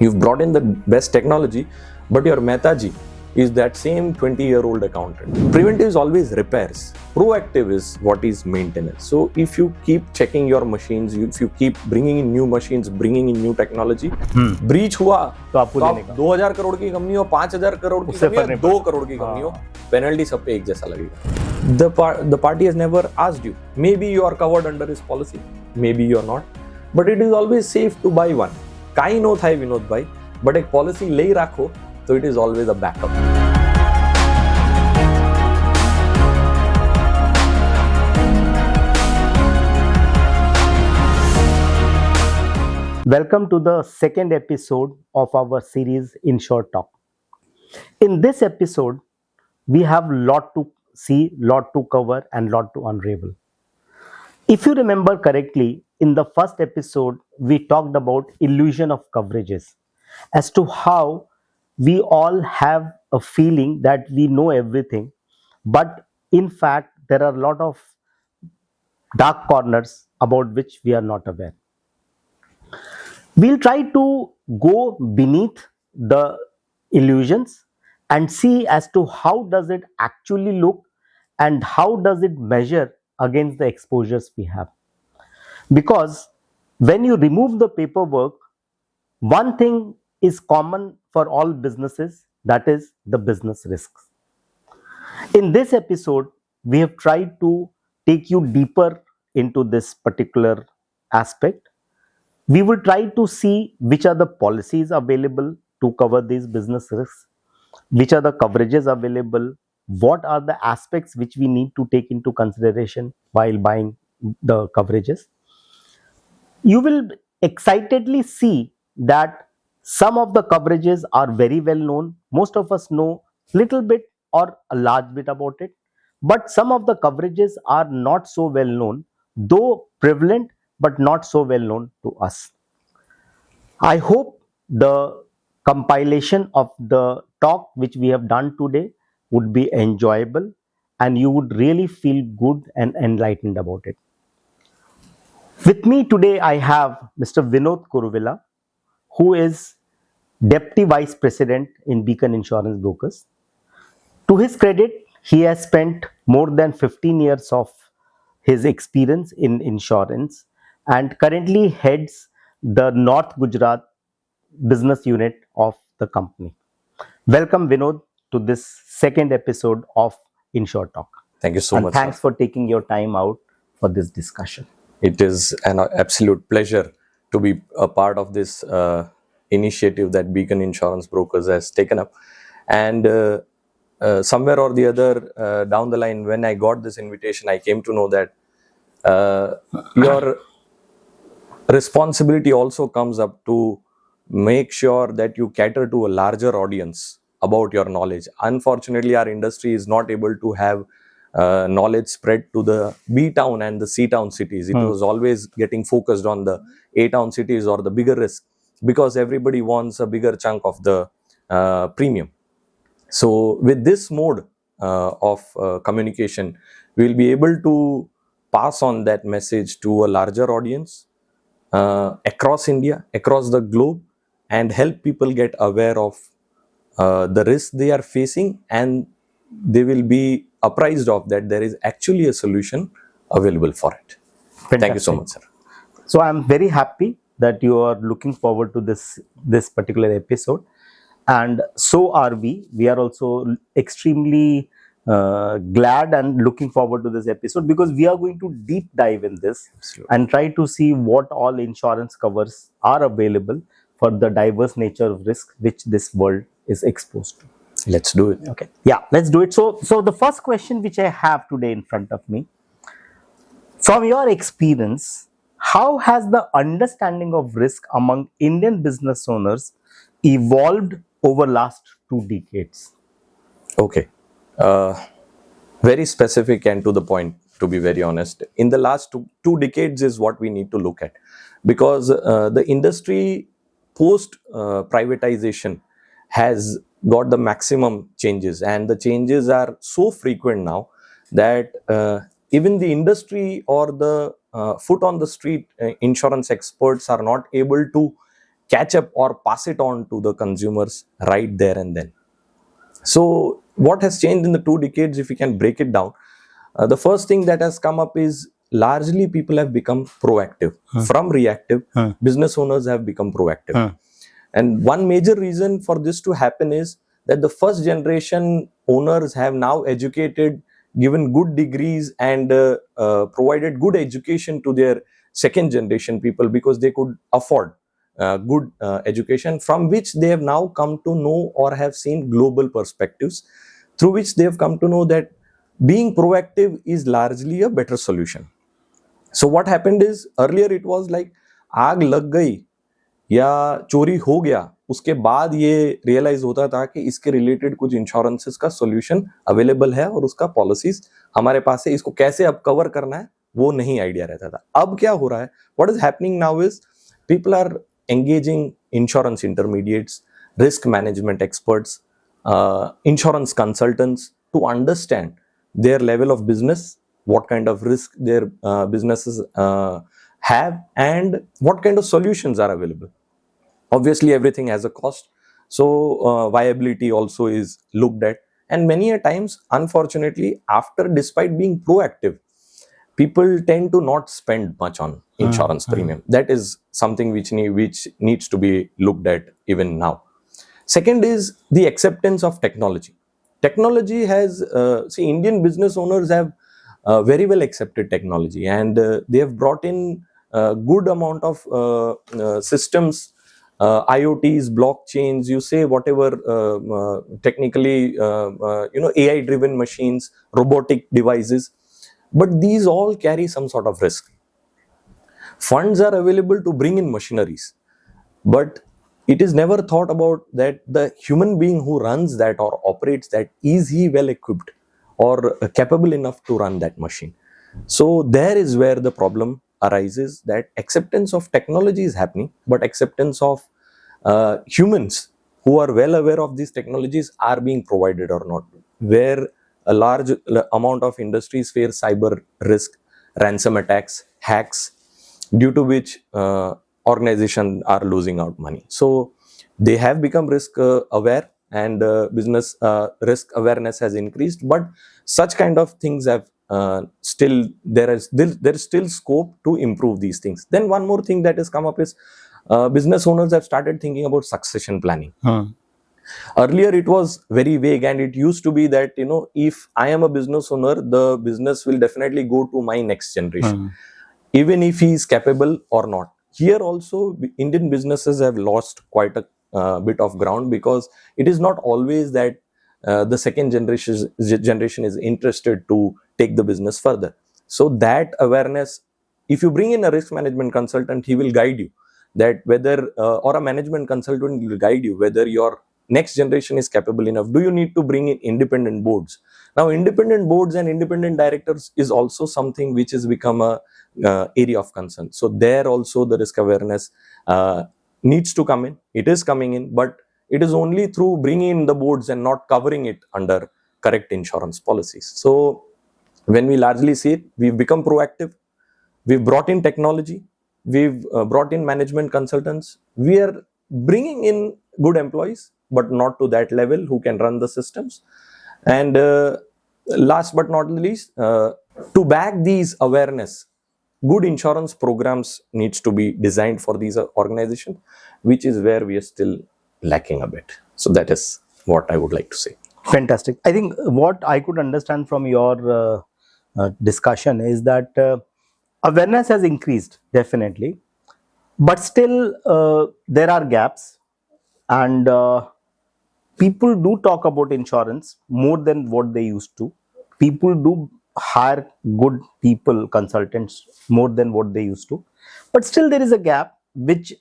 You've brought in the best technology, but your Mehtaji is that same 20-year-old accountant. Preventive is always repairs. Proactive is what is maintenance. So if you keep checking your machines, if you keep bringing in new machines, bringing in new technology, breach हुआ तो आप 2000 करोड़ की company हो, 5000 करोड़ की company हो, 2 करोड़ की company हो, penalty सब पे एक जैसा लगेगा. The party has never asked you. Maybe you are covered under his policy, maybe you are not, but it is always safe to buy one. काई नो था विनोद भाई, but एक policy ले रखो so it is always a backup. Welcome to the second episode of our series InsureTalk. In this episode, we have lot to see, lot to cover and lot to unravel. If you remember correctly, in the first episode, we talked about illusion of coverages as to how we all have a feeling that we know everything, but in fact, there are a lot of dark corners about which we are not aware. We'll try to go beneath the illusions and see as to how does it actually look and how does it measure against the exposures we have. Because when you remove the paperwork, one thing is common for all businesses, that is the business risks. In this episode, we have tried to take you deeper into this particular aspect. We will try to see which are the policies available to cover these business risks, which are the coverages available, what are the aspects which we need to take into consideration while buying the coverages. You will excitedly see that some of the coverages are very well known. Most of us know little bit or a large bit about it, but some of the coverages are not so well known, though prevalent, but not so well known to us. I hope the compilation of the talk which we have done today would be enjoyable and you would really feel good and enlightened about it. With me today, I have Mr. Vinod Kuruvilla, who is Deputy Vice President in Beacon Insurance Brokers. To his credit, he has spent more than 15 years of his experience in insurance and currently heads the North Gujarat business unit of the company. Welcome, Vinod, to this second episode of InsureTalk. Thank you so much. Thanks for taking your time out for this discussion. It is an absolute pleasure to be a part of this initiative that Beacon Insurance Brokers has taken up. And somewhere or the other down the line, when I got this invitation, I came to know that your responsibility also comes up to make sure that you cater to a larger audience about your knowledge. Unfortunately, our industry is not able to have knowledge spread to the B-town and the C-town cities. It was always getting focused on the A-town cities or the bigger risk because everybody wants a bigger chunk of the premium. So with this mode of communication, we'll be able to pass on that message to a larger audience across India, across the globe, and help people get aware of the risk they are facing, and they will be apprised of that there is actually a solution available for it. Fantastic. Thank you so much, sir. So I'm very happy that you are looking forward to this particular episode, and so are we. We are also extremely glad and looking forward to this episode because we are going to deep dive in this. Absolutely. And try to see what all insurance covers are available for the diverse nature of risk which this world is exposed to. Let's do it. Okay. Yeah, let's do it. So the first question which I have today in front of me, from your experience, how has the understanding of risk among Indian business owners evolved over last 2 decades? Okay. Very specific and to the point, to be very honest. In the last two decades is what we need to look at, because the industry post privatization has got the maximum changes, and the changes are so frequent now that even the industry or the foot on the street insurance experts are not able to catch up or pass it on to the consumers right there and then. So what has changed in the 2 decades, if we can break it down, the first thing that has come up is largely people have become proactive. From reactive, business owners have become proactive. And one major reason for this to happen is that the first generation owners have now educated, given good degrees, and provided good education to their second generation people, because they could afford good education, from which they have now come to know or have seen global perspectives, through which they have come to know that being proactive is largely a better solution. So what happened is, earlier it was like आग लग गई या चोरी हो गया, उसके बाद ये रियलाइज होता था कि इसके रिलेटेड कुछ इंश्योरेंसेस का सॉल्यूशन अवेलेबल है और उसका पॉलिसीज हमारे पास है, इसको कैसे अब कवर करना है वो नहीं आइडिया रहता था. अब क्या हो रहा है, what is happening now is people are engaging insurance intermediates, risk management experts, insurance consultants to understand their level of business, what kind of risk their businesses have, and what kind of solutions are available. Obviously, everything has a cost, so viability also is looked at. And many a times, unfortunately, despite being proactive, people tend to not spend much on insurance premium. That is something which needs to be looked at even now. Second is the acceptance of technology. Technology has, Indian business owners have very well accepted technology, and they have brought in a good amount of systems, IoTs, blockchains, you say whatever, technically, AI driven machines, robotic devices. But these all carry some sort of risk. Funds are available to bring in machineries, but it is never thought about that the human being who runs that or operates that, is he well equipped or capable enough to run that machine? So there is where the problem arises, that acceptance of technology is happening, but acceptance of humans who are well aware of these technologies are being provided or not, where a large amount of industries face cyber risk, ransom attacks, hacks, due to which organizations are losing out money. So they have become risk aware, and business risk awareness has increased, but such kind of things have there is still scope to improve these things. Then one more thing that has come up is business owners have started thinking about succession planning. Earlier it was very vague, and it used to be that, if I am a business owner, the business will definitely go to my next generation, even if he is capable or not. Here also, Indian businesses have lost quite a bit of ground, because it is not always that the second generation is interested to take the business further. So that awareness, if you bring in a risk management consultant, he will guide you that whether, or a management consultant will guide you whether your next generation is capable enough. Do you need to bring in independent boards? Now, independent boards and independent directors is also something which has become a area of concern. So there also the risk awareness needs to come in. It is coming in, but it is only through bringing in the boards and not covering it under correct insurance policies. So when we largely see it, we've become proactive. We've brought in technology. We've brought in management consultants. We are bringing in good employees, but not to that level who can run the systems. And last but not least, to back these awareness, good insurance programs needs to be designed for these organizations, which is where we are still lacking a bit. So that is what I would like to say. Fantastic. I think what I could understand from your discussion is that awareness has increased, definitely, but still there are gaps, and people do talk about insurance more than what they used to. People do hire good people, consultants, more than what they used to, but still there is a gap which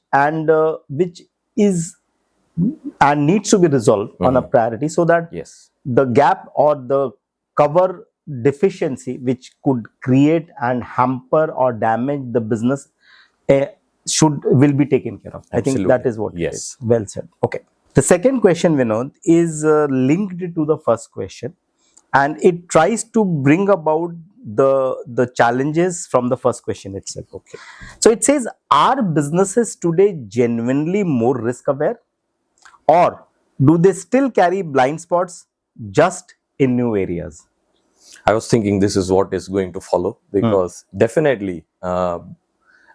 is and needs to be resolved on a priority, so that the gap or the cover deficiency which could create and hamper or damage the business will be taken care of. Absolutely. I think that is what it is. Well said. Okay. The second question, Vinod, is linked to the first question, and it tries to bring about the challenges from the first question itself. Okay. So it says, are businesses today genuinely more risk aware, or do they still carry blind spots just in new areas? I was thinking this is what is going to follow, because definitely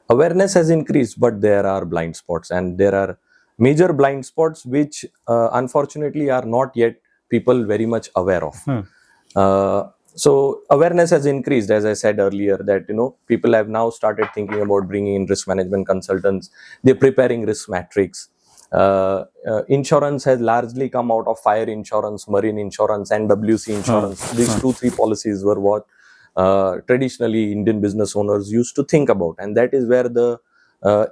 awareness has increased, but there are blind spots, and there are major blind spots which unfortunately are not yet people very much aware of. So awareness has increased, as I said earlier, that people have now started thinking about bringing in risk management consultants. They're preparing risk matrix. Insurance has largely come out of fire insurance, marine insurance, and WC insurance. These 2-3 policies were what traditionally Indian business owners used to think about, and that is where the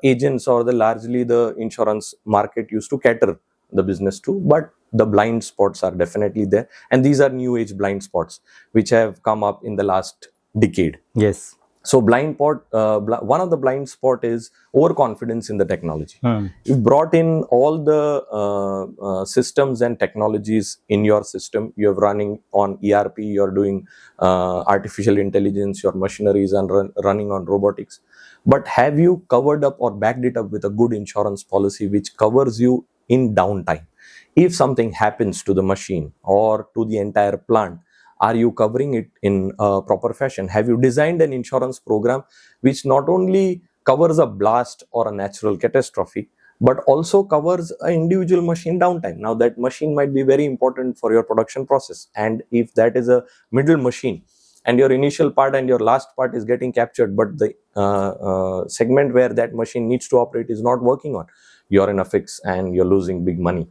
agents or the largely the insurance market used to cater the business to. But the blind spots are definitely there, and these are new age blind spots which have come up in the last decade. Yes. So one of the blind spot is overconfidence in the technology. You've brought in all the systems and technologies in your system. You're running on ERP, you're doing artificial intelligence, your machineries are running on robotics. But have you covered up or backed it up with a good insurance policy which covers you in downtime? If something happens to the machine or to the entire plant, are you covering it in a proper fashion? Have you designed an insurance program which not only covers a blast or a natural catastrophe, but also covers an individual machine downtime? Now, that machine might be very important for your production process. And if that is a middle machine and your initial part and your last part is getting captured, but the segment where that machine needs to operate is not working on, you're in a fix and you're losing big money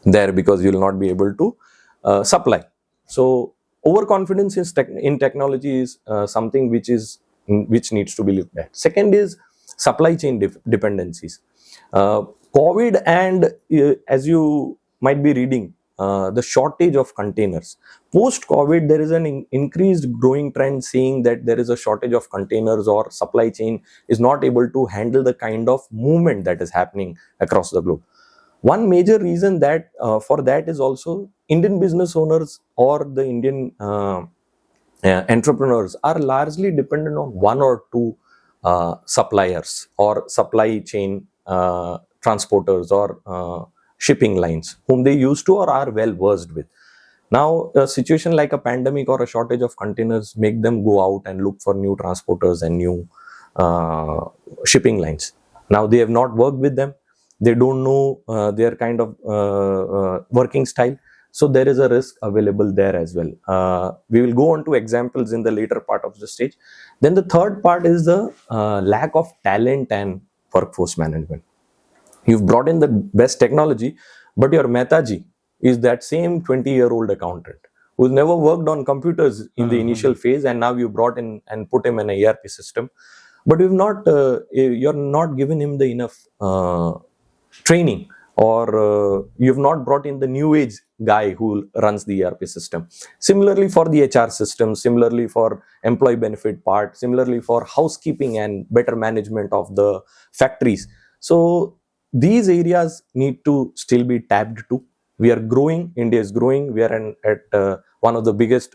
there, because you'll not be able to supply. So overconfidence in technology is something which needs to be looked at. Second is supply chain dependencies. COVID and as you might be reading, the shortage of containers. Post-COVID, there is an increased growing trend seeing that there is a shortage of containers, or supply chain is not able to handle the kind of movement that is happening across the globe. One major reason that for that is also Indian business owners or the Indian entrepreneurs are largely dependent on one or two suppliers or supply chain transporters or shipping lines whom they used to or are well versed with. Now, a situation like a pandemic or a shortage of containers make them go out and look for new transporters and new shipping lines. Now, they have not worked with them. They don't know their kind of working style. So there is a risk available there as well. We will go on to examples in the later part of the stage. Then the third part is the lack of talent and workforce management. You've brought in the best technology, but your Mehtaji is that same 20-year-old accountant who's never worked on computers in the initial phase, and now you brought in and put him in an ERP system. But you're not given him the enough training, or you've not brought in the new age guy who runs the ERP system. Similarly for the HR system, similarly for employee benefit part, similarly for housekeeping and better management of the factories. So these areas need to still be tapped to. We are growing, India is growing, we are at one of the biggest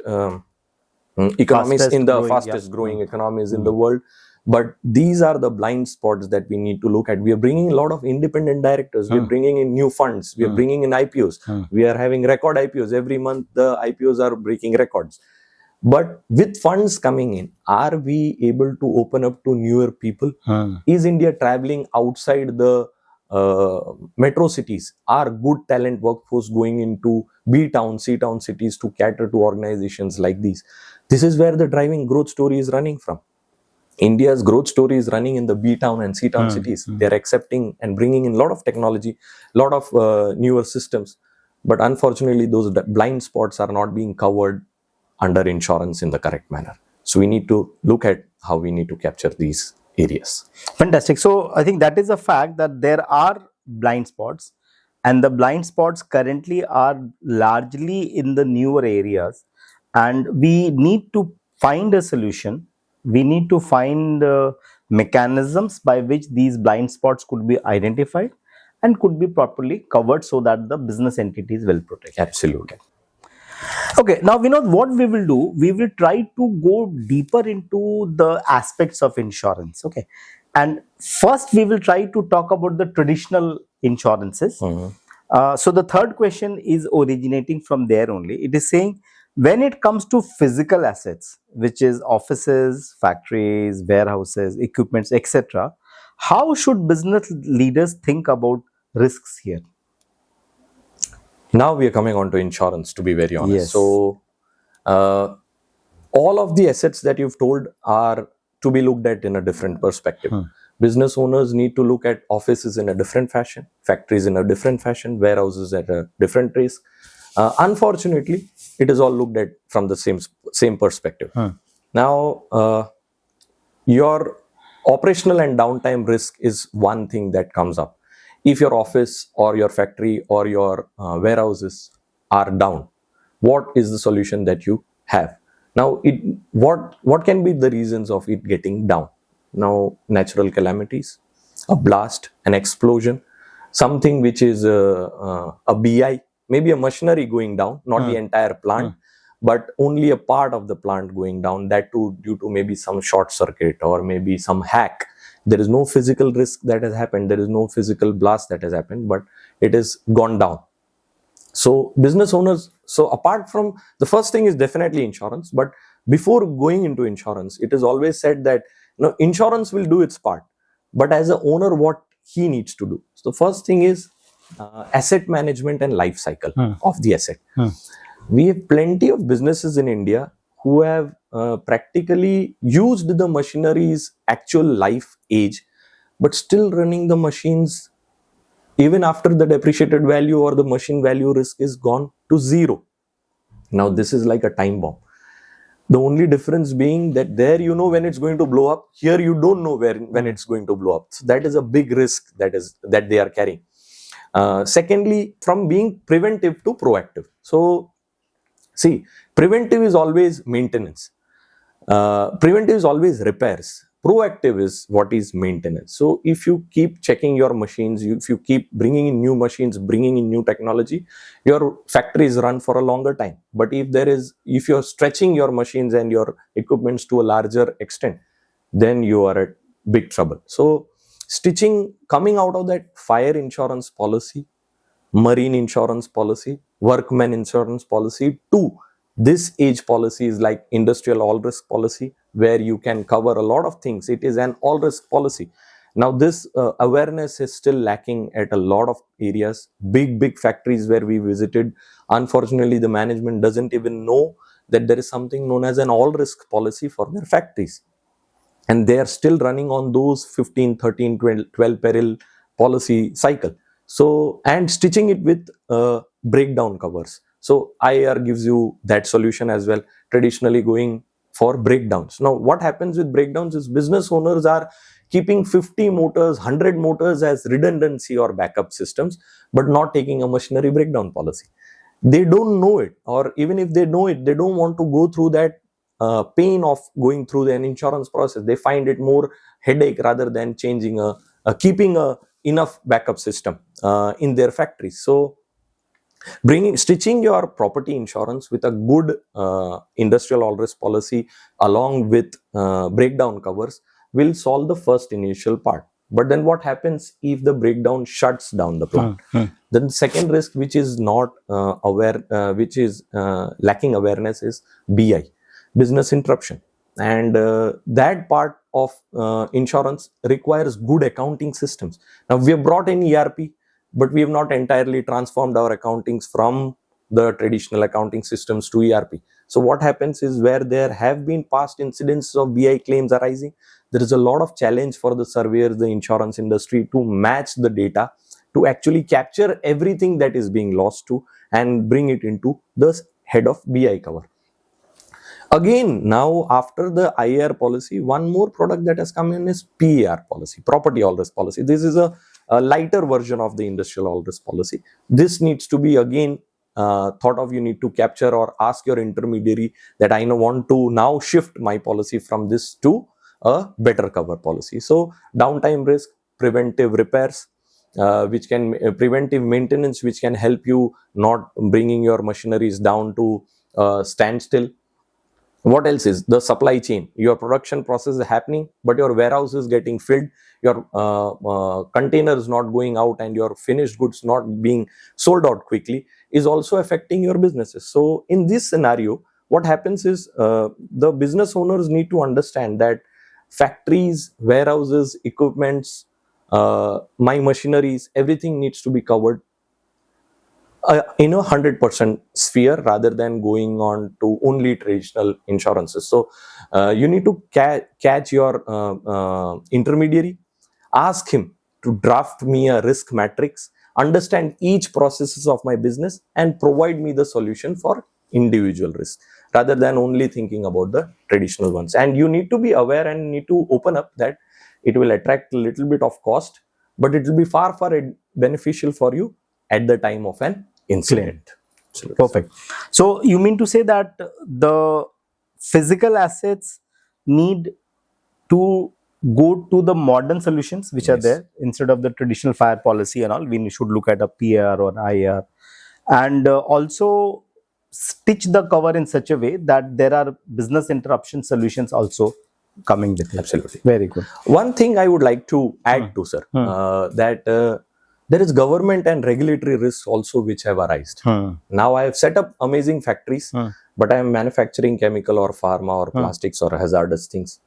economies fastest growing economies in the world. But these are the blind spots that we need to look at. We are bringing a lot of independent directors. We are bringing in new funds. We are bringing in IPOs. We are having record IPOs. Every month, the IPOs are breaking records. But with funds coming in, are we able to open up to newer people? Is India traveling outside the metro cities? Are good talent workforce going into B town, C town cities to cater to organizations like these? This is where the driving growth story is running from. India's growth story is running in the B town and C town cities. They're accepting and bringing in a lot of technology, a lot of newer systems. But unfortunately, those blind spots are not being covered under insurance in the correct manner. So we need to look at how we need to capture these areas. Fantastic. So I think that is a fact that there are blind spots, and the blind spots currently are largely in the newer areas, and we need to find a solution. We need to find mechanisms by which these blind spots could be identified and could be properly covered so that the business entity is well protected. Absolutely. Okay, now Vinod, what we will do, we will try to go deeper into the aspects of insurance. Okay, and first we will try to talk about the traditional insurances. Mhm. So the third question is originating from there only. It is saying when it comes to physical assets, which is offices, factories, warehouses, equipments, etc., how should business leaders think about risks here? Now we are coming on to insurance, to be very honest. Yes. So, uh, all of the assets that you've told are to be looked at in a different perspective. Business owners need to look at offices in a different fashion, factories in a different fashion, warehouses at a different risk. Unfortunately, it is all looked at from the same perspective. Now, your operational and downtime risk is one thing that comes up. If your office or your factory or your warehouses are down, what is the solution that you have? Now, what can be the reasons of it getting down? Now, natural calamities, a blast, an explosion, something which is a BI, maybe a machinery going down, not the entire plant, but only a part of the plant going down, that too due to maybe some short circuit or maybe some hack. There is no physical risk that has happened, there is no physical blast that has happened, but it has gone down. So business owners, so apart from, the first thing is definitely insurance, but before going into insurance, it is always said that insurance will do its part, but as a owner, what he needs to do. So the first thing is asset management and life cycle of the asset. We have plenty of businesses in India who have practically used the machinery's actual life age, but still running the machines even after the depreciated value or the machine value risk is gone to zero. Now, this is like a time bomb. The only difference being that there you know when it's going to blow up, here you don't know when it's going to blow up. So that is a big risk that they are carrying. Secondly, from being preventive to proactive. So, see, preventive is always maintenance. Preventive is always repairs. Proactive is what is maintenance. So if you keep checking your machines, if you keep bringing in new machines, bringing in new technology, your factories run for a longer time. But if you're stretching your machines and your equipments to a larger extent, then you are at big trouble. So coming out of that, fire insurance policy, marine insurance policy, workman insurance policy, to this age policy is like industrial all risk policy, where you can cover a lot of things. It is an all risk policy. Now, this awareness is still lacking at a lot of areas. Big factories where we visited, unfortunately, the management doesn't even know that there is something known as an all risk policy for their factories. And they are still running on those 15, 13, 12 peril policy cycle. So, and stitching it with breakdown covers. So IR gives you that solution as well, traditionally going for breakdowns. Now, what happens with breakdowns is business owners are keeping 50 motors, 100 motors as redundancy or backup systems, but not taking a machinery breakdown policy. They don't know it, or even if they know it, they don't want to go through that pain of going through an insurance process. They find it more headache rather than keeping a enough backup system in their factories. So stitching your property insurance with a good industrial all risk policy along with breakdown covers will solve the first initial part. But then what happens if the breakdown shuts down the plant? Then the second risk, which is not which is lacking awareness, is BI, business interruption. And that part of insurance requires good accounting systems. Now, we have brought in ERP, but we have not entirely transformed our accountings from the traditional accounting systems to ERP. So what happens is, where there have been past incidents of BI claims arising, there is a lot of challenge for the surveyors, the insurance industry, to match the data, to actually capture everything that is being lost to and bring it into the head of BI cover. Again, now after the IR policy, one more product that has come in is PAR policy, property all risk policy. This is a lighter version of the industrial all risk policy. This needs to be again thought of. You need to capture or ask your intermediary that I want to now shift my policy from this to a better cover policy. So downtime risk, preventive repairs, which can preventive maintenance, which can help you not bringing your machineries down to standstill. What else is the supply chain? Your production process is happening, but your warehouse is getting filled, your container is not going out, and your finished goods not being sold out quickly is also affecting your businesses. So in this scenario, what happens is the business owners need to understand that factories, warehouses, equipments, my machineries, everything needs to be covered in a 100% sphere rather than going on to only traditional insurances. So you need to catch your intermediary, ask him to draft me a risk matrix, understand each processes of my business, and provide me the solution for individual risk rather than only thinking about the traditional ones. And you need to be aware and need to open up that it will attract a little bit of cost, but it will be far beneficial for you at the time of an incident. Perfect. So you mean to say that the physical assets need to go to the modern solutions which are there instead of the traditional fire policy and all? We should look at a PAR or IAR, and also stitch the cover in such a way that there are business interruption solutions also coming with it. Absolutely. Very good. One thing I would like to add to, sir, that there is government and regulatory risks also which have arisen. Now I have set up amazing factories, but I am manufacturing chemical or pharma or plastics or hazardous things,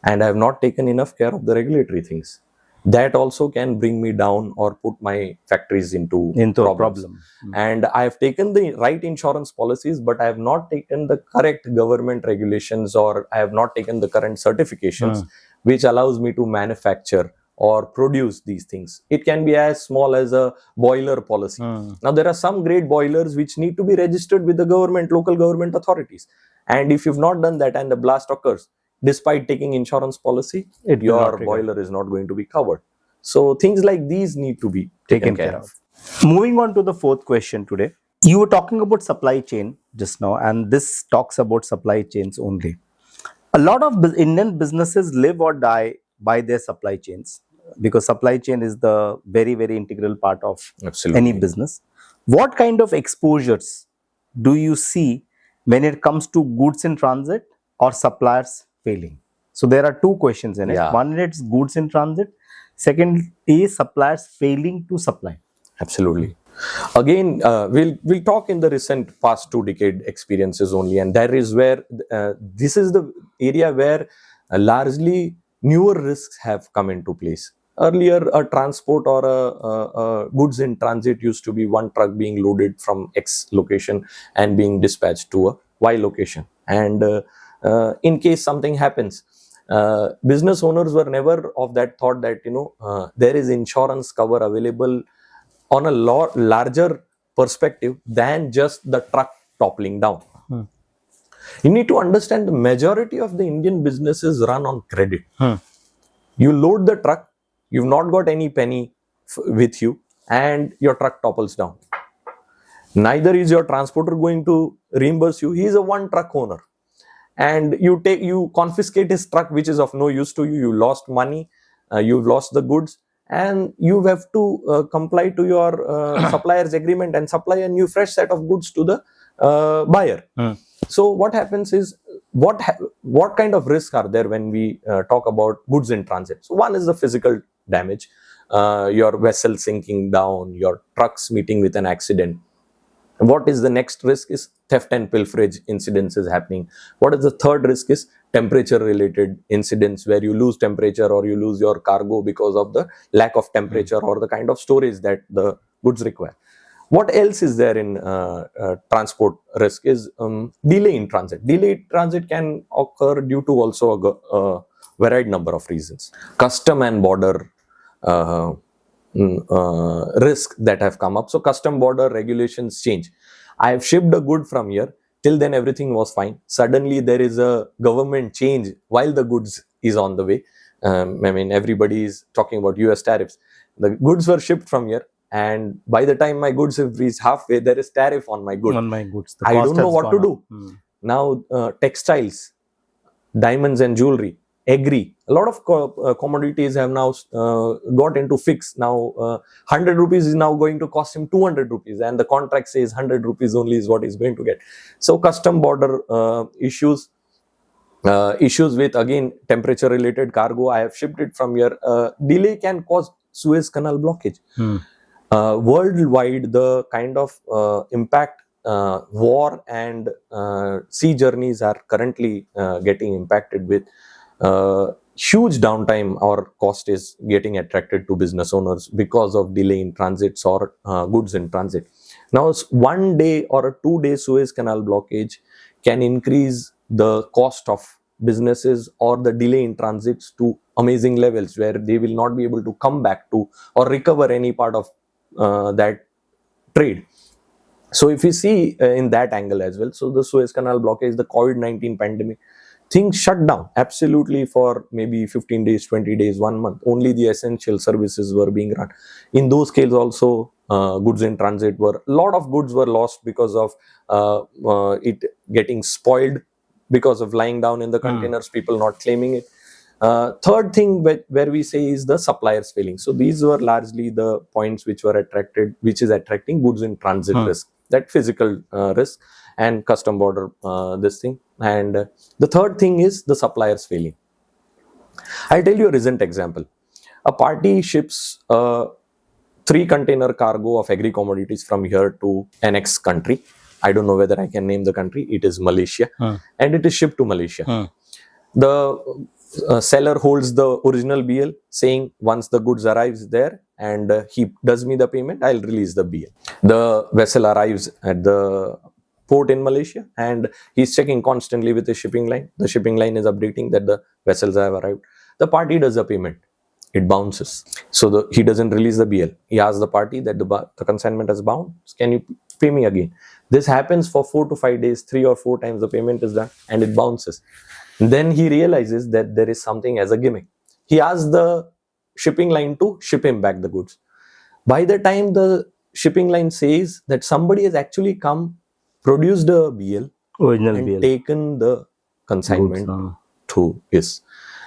and I have not taken enough care of the regulatory things. That also can bring me down or put my factories into a problem. And I have taken the right insurance policies, but I have not taken the correct government regulations, or I have not taken the current certifications which allows me to manufacture or produce these things. It can be as small as a boiler policy. Now there are some great boilers which need to be registered with the government, local government authorities. And if you've not done that and the blast occurs, despite taking insurance policy, your boiler is not going to be covered. So things like these need to be taken care of. Moving on to the fourth question today. You were talking about supply chain just now, and this talks about supply chains only. A lot of Indian businesses live or die by their supply chains, because supply chain is the very, very integral part of any business. What kind of exposures do you see when it comes to goods in transit or suppliers failing? So there are two questions in it. One is goods in transit. Second is suppliers failing to supply. Absolutely. Again, we'll talk in the recent past 2 decade experiences only, and that is where this is the area where largely newer risks have come into place. Earlier, a transport or a goods in transit used to be one truck being loaded from X location and being dispatched to a Y location. And in case something happens, business owners were never of that thought that there is insurance cover available on a larger perspective than just the truck toppling down. You need to understand the majority of the Indian businesses run on credit. You load the truck, you've not got any penny with you, and your truck topples down. Neither is your transporter going to reimburse you. He is a one truck owner, and you confiscate his truck, which is of no use to you. You lost money, you've lost the goods, and you have to comply to your supplier's agreement and supply a new fresh set of goods to the buyer. So what happens is, what kind of risks are there when we talk about goods in transit? So one is the physical damage, your vessel sinking down, your trucks meeting with an accident. What is the next risk is theft and pilferage incidents is happening. What is the third risk is temperature related incidents, where you lose temperature or you lose your cargo because of the lack of temperature or the kind of storage that the goods require. What else is there in transport risk is delay in transit. Delay in transit can occur due to also a varied number of reasons. Custom and border risk that have come up. So custom border regulations change. I have shipped a good from here. Till then everything was fine. Suddenly there is a government change while the goods is on the way. Everybody is talking about US tariffs. The goods were shipped from here, and by the time my goods have reached halfway, there is tariff on my goods. I don't know what to do. Now textiles, diamonds and jewelry, agri. A lot of commodities have now got into fix. Now 100 rupees is now going to cost him 200 rupees, and the contract says 100 rupees only is what he's going to get. So custom border issues with, again, temperature related cargo. I have shipped it from here. Delay can cause Suez Canal blockage. Worldwide, the kind of impact war and sea journeys are currently getting impacted with. Huge downtime or cost is getting attracted to business owners because of delay in transits or goods in transit. Now, 1 day or a 2-day Suez Canal blockage can increase the cost of businesses or the delay in transits to amazing levels where they will not be able to come back to or recover any part of that trade. So if we see in that angle as well, so the Suez Canal blockage, the COVID-19 pandemic, things shut down absolutely for maybe 15 days, 20 days, 1 month. Only the essential services were being run. In those cases also, goods in transit a lot of goods were lost because of it getting spoiled because of lying down in the containers, people not claiming it. Third thing where we say is the suppliers failing. So these were largely the points which is attracting goods in transit risk, that physical risk and custom border this thing. And the third thing is the suppliers failing. I'll tell you a recent example. A party ships 3-container cargo of agri commodities from here to an next country. I don't know whether I can name the country. It is Malaysia, and it is shipped to Malaysia. The seller holds the original BL, saying once the goods arrives there and he does me the payment, I'll release the BL. The vessel arrives at the port in Malaysia and he's checking constantly with the shipping line. The shipping line is updating that the vessels have arrived. The party does the payment. It bounces. So he doesn't release the BL. He asks the party that the consignment has bounced. Can you pay me again? This happens for 4 to 5 days, 3 or 4 times the payment is done and it bounces. Then he realizes that there is something as a gimmick. He asks the shipping line to ship him back the goods. By the time the shipping line says that somebody has actually come, produced a BL, Original and BL. taken the consignment to his.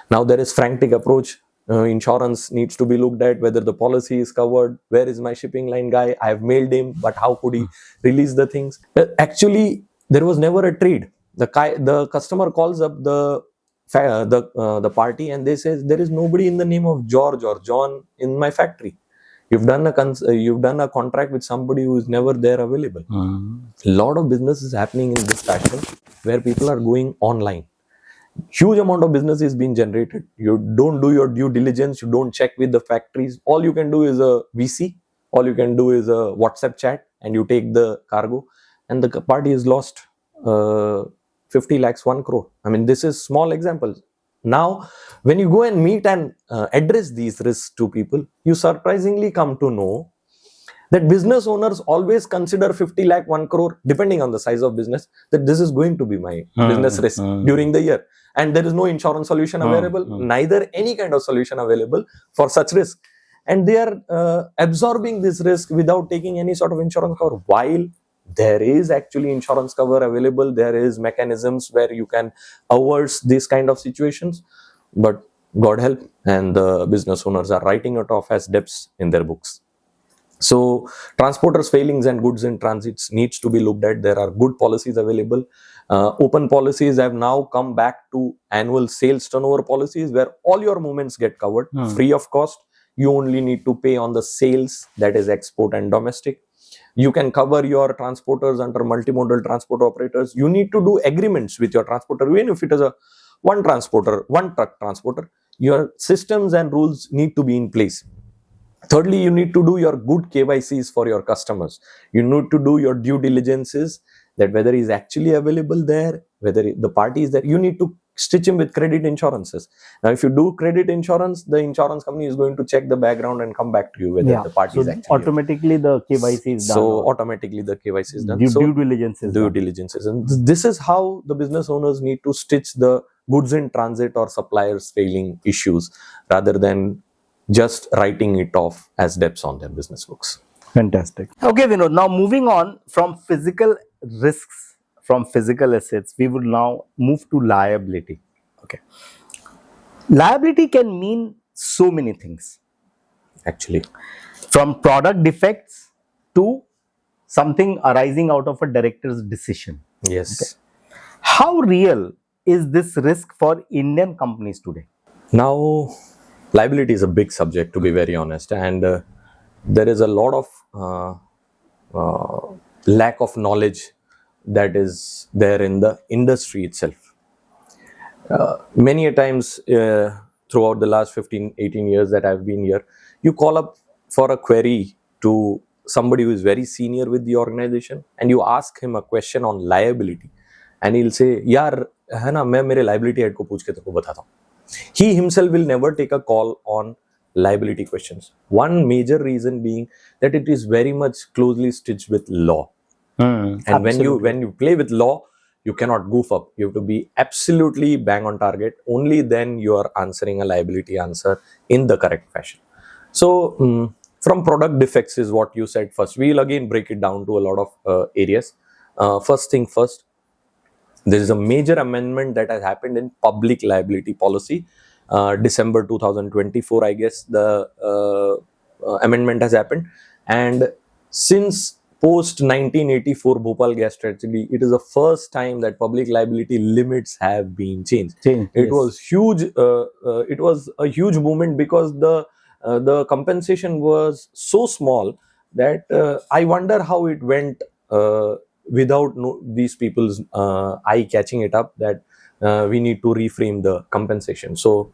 Now there is frantic approach. Insurance needs to be looked at, whether the policy is covered. Where is my shipping line guy? I have mailed him, but how could he release the things? Actually, there was never a trade. The customer calls up the party and they says there is nobody in the name of George or John in my factory. You've done a contract with somebody who is never there available. A lot of business is happening in this fashion where people are going online. Huge amount of business is being generated. You don't do your due diligence. You don't check with the factories. All you can do is a VC. All you can do is a WhatsApp chat and you take the cargo and the party is lost 50 lakhs, 1 crore. I mean, this is small examples. Now, when you go and meet and address these risks to people, you surprisingly come to know that business owners always consider 50 lakh, 1 crore, depending on the size of business, that this is going to be my business risk during the year. And there is no insurance solution available, neither any kind of solution available for such risk. And they are absorbing this risk without taking any sort of insurance cover. While there is actually insurance cover available, there is mechanisms where you can avert these kind of situations, but God help, and the business owners are writing it off as debts in their books. So transporters failings and goods in transits needs to be looked at. There are good policies available. Open policies have now come back to annual sales turnover policies where all your movements get covered free of cost. You only need to pay on the sales, that is export and domestic. You can cover your transporters under multimodal transport operators. You need to do agreements with your transporter, even if it is a one truck transporter. Your systems and rules need to be in place. Thirdly, you need to do your good KYCs for your customers. You need to do your due diligences, that whether he's actually available there, whether the party is there. You need to stitch him with credit insurances. Now, if you do credit insurance, the insurance company is going to check the background and come back to you whether the party is actually automatically available. The KYC is done. So automatically the KYC is done. Due diligence is done. Diligences. And this is how the business owners need to stitch the goods in transit or suppliers failing issues, rather than just writing it off as debts on their business books. Fantastic. Okay, Vinod. Now moving on from physical risks, from physical assets, we would now move to liability. Okay. Liability can mean so many things, Actually, from product defects to something arising out of a director's decision. yes. How real is this risk for Indian companies today? Now, liability is a big subject, to be very honest, and there is a lot of lack of knowledge that is there in the industry itself. Many a times throughout the last 15, 18 years that I've been here, you call up for a query to somebody who is very senior with the organization and you ask him a question on liability, and he'll say, यार है ना, मैं मेरे liability head को पूछ के तेरे को बताता हूँ. He himself will never take a call on liability questions. One major reason being that it is very much closely stitched with law. And when you play with law, you cannot goof up. You have to be absolutely bang on target. Only then you are answering a liability answer in the correct fashion. So from product defects is what you said first. We'll again break it down to a lot of areas. First thing first, there is a major amendment that has happened in public liability policy. December 2024, I guess the amendment has happened. And since post 1984 Bhopal gas tragedy, it is the first time that public liability limits have been changed. It was huge. It was a huge movement because the compensation was so small that I wonder how it went without these people's eye catching it up that we need to reframe the compensation. So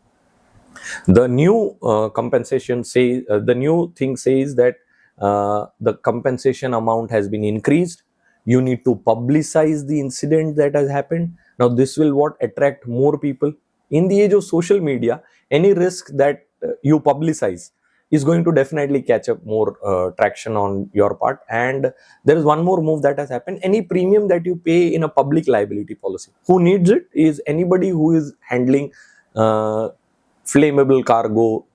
the new compensation say the new thing says that the compensation amount has been increased. You need to publicize the incident that has happened. Now this will what attract more people. In the age of social media, any risk that you publicize is going to definitely catch up more traction on your part. And there is one more move that has happened. Any premium that you pay in a public liability policy, who needs it is anybody who is handling flammable cargo,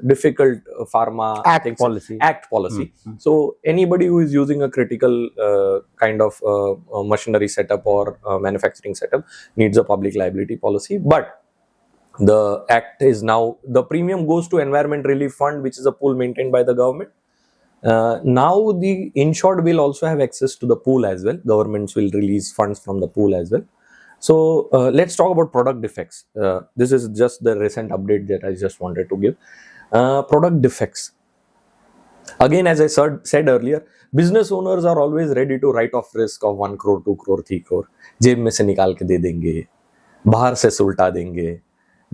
difficult pharma Act policy. Act policy. So anybody who is using a critical kind of machinery setup or manufacturing setup needs a public liability policy. But the act is now, the premium goes to Environment Relief Fund, which is a pool maintained by the government. Now the insured will also have access to the pool as well. Governments will release funds from the pool as well. So let's talk about product defects. This is just the recent update that I just wanted to give. Product defects. Again, as I said earlier, business owners are always ready to write off risk of 1 crore, 2 crore, 3 crore. जेब में से निकाल के दे देंगे, बाहर से सुलटा देंगे.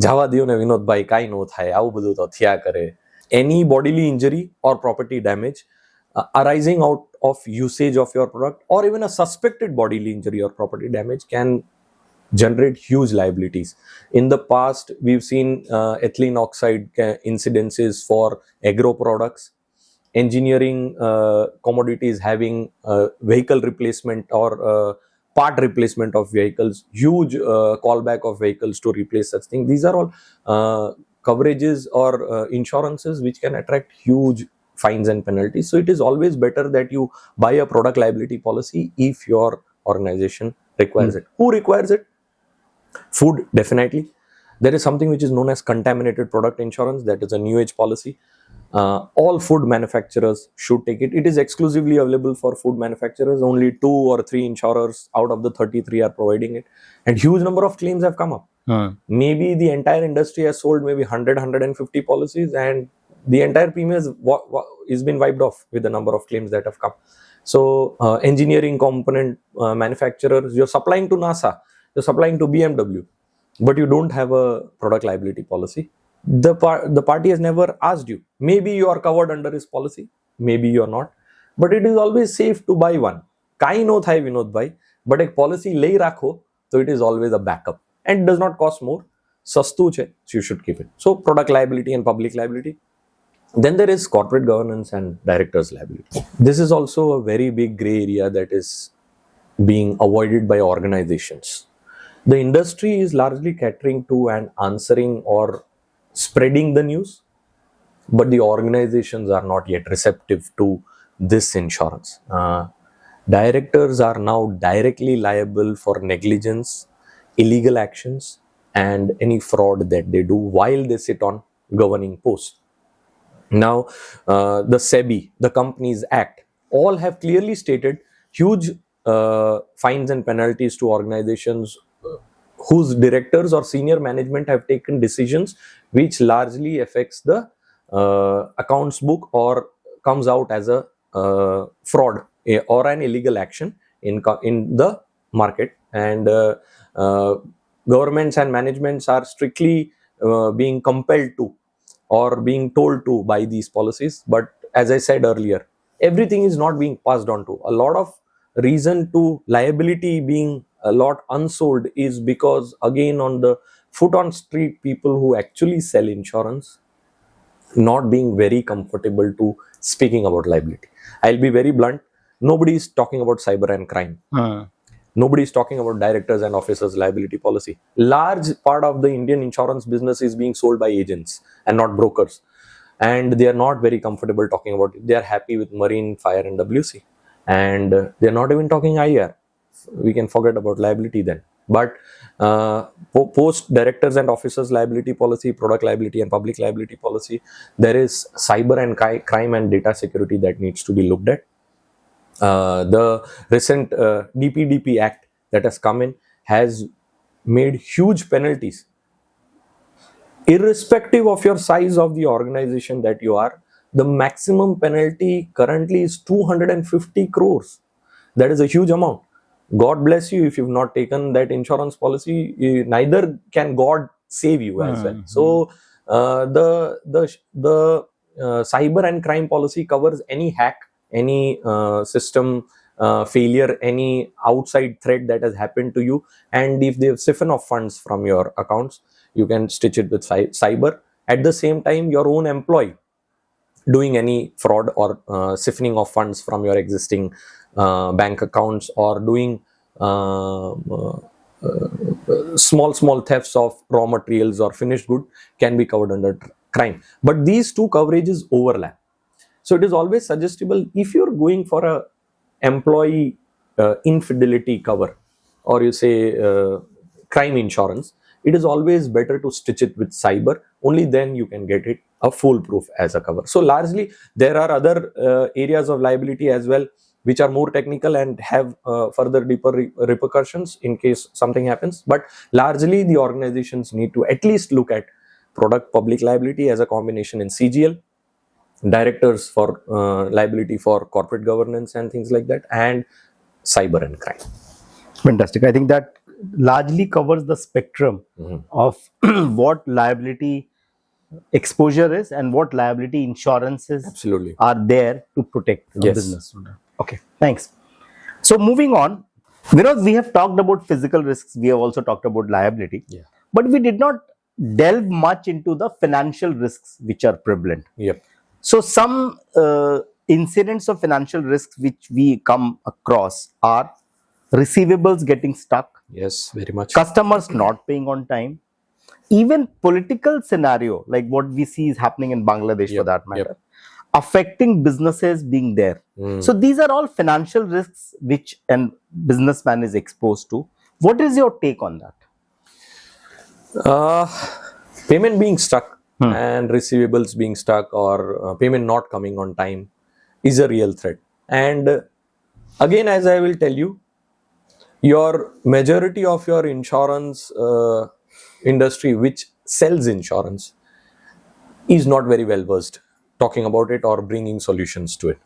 जवा दियो ने विनोद भाई काई नो थाय, आउ बधु तो थिया करे. Any bodily injury or property damage arising out of usage of your product, or even a suspected bodily injury or property damage, can generate huge liabilities. In the past, we've seen ethylene oxide incidences for agro products, engineering commodities having vehicle replacement or part replacement of vehicles, huge callback of vehicles to replace such things. These are all coverages or insurances which can attract huge fines and penalties. So it is always better that you buy a product liability policy if your organization requires it. Who requires it? Food, definitely. There is something which is known as contaminated product insurance. That is a new age policy. All food manufacturers should take it. It is exclusively available for food manufacturers. Only 2 or 3 insurers out of the 33 are providing it. And huge number of claims have come up. Maybe the entire industry has sold maybe 100, 150 policies, and the entire premium is been wiped off with the number of claims that have come. So engineering component manufacturers, you're supplying to NASA, you're supplying to BMW, but you don't have a product liability policy. The party has never asked you. Maybe you are covered under his policy, maybe you are not, but it is always safe to buy one. Kai no thai Vinod bhai, but a policy lay rakho, so it is always a backup and does not cost more. Sastu che, so you should keep it. So product liability and public liability. Then there is corporate governance and directors liability. This is also a very big gray area that is being avoided by organizations. The industry is largely catering to and answering or spreading the news, but the organizations are not yet receptive to this insurance. Directors are now directly liable for negligence, illegal actions, and any fraud that they do while they sit on governing posts. Now, the SEBI, the Companies Act, all have clearly stated huge fines and penalties to organizations whose directors or senior management have taken decisions which largely affects the accounts book or comes out as a fraud or an illegal action in the market. And governments and managements are strictly being compelled to or being told to by these policies. But as I said earlier, everything is not being passed on to. A lot of reason to liability being a lot unsold is because, again, on the foot on street, people who actually sell insurance not being very comfortable to speaking about liability. I'll be very blunt. Nobody is talking about cyber and crime. Nobody is talking about directors and officers liability policy. Large part of the Indian insurance business is being sold by agents and not brokers, and they are not very comfortable talking about it. They are happy with marine, fire and WC, and they are not even talking IR. We can forget about liability then. But post directors and officers liability policy, product liability and public liability policy, there is cyber and crime and data security that needs to be looked at. The recent DPDP Act that has come in has made huge penalties. Irrespective of your size of the organization that you are, the maximum penalty currently is 250 crores. That is a huge amount. God bless you if you've not taken that insurance policy. Neither can God save you as well. So the cyber and crime policy covers any hack, any system failure, any outside threat that has happened to you, and if they've siphoned off funds from your accounts, you can stitch it with cyber. At the same time, your own employee doing any fraud or siphoning of funds from your existing bank accounts, or doing small thefts of raw materials or finished good, can be covered under crime. But these two coverages overlap. So it is always suggestible, if you're going for a employee infidelity cover, or you say crime insurance, it is always better to stitch it with cyber. Only then you can get it a foolproof as a cover. So largely there are other areas of liability as well which are more technical and have further deeper repercussions in case something happens. But largely the organizations need to at least look at product public liability as a combination in CGL, directors for liability for corporate governance and things like that, and cyber and crime. Fantastic. I think that largely covers the spectrum of what liability exposure is and what liability insurances Absolutely are there to protect a business owner. Okay, thanks. So moving on, Vinod, we have talked about physical risks, we have also talked about liability, but we did not delve much into the financial risks which are prevalent. So some incidents of financial risks which we come across are receivables getting stuck. Yes, very much. Customers not paying on time. Even political scenario like what we see is happening in Bangladesh for that matter, affecting businesses being there. So these are all financial risks which a businessman is exposed to. What is your take on that? Payment being stuck and receivables being stuck, or payment not coming on time, is a real threat. And again, as I will tell you, your majority of your insurance industry which sells insurance is not very well versed talking about it or bringing solutions to it.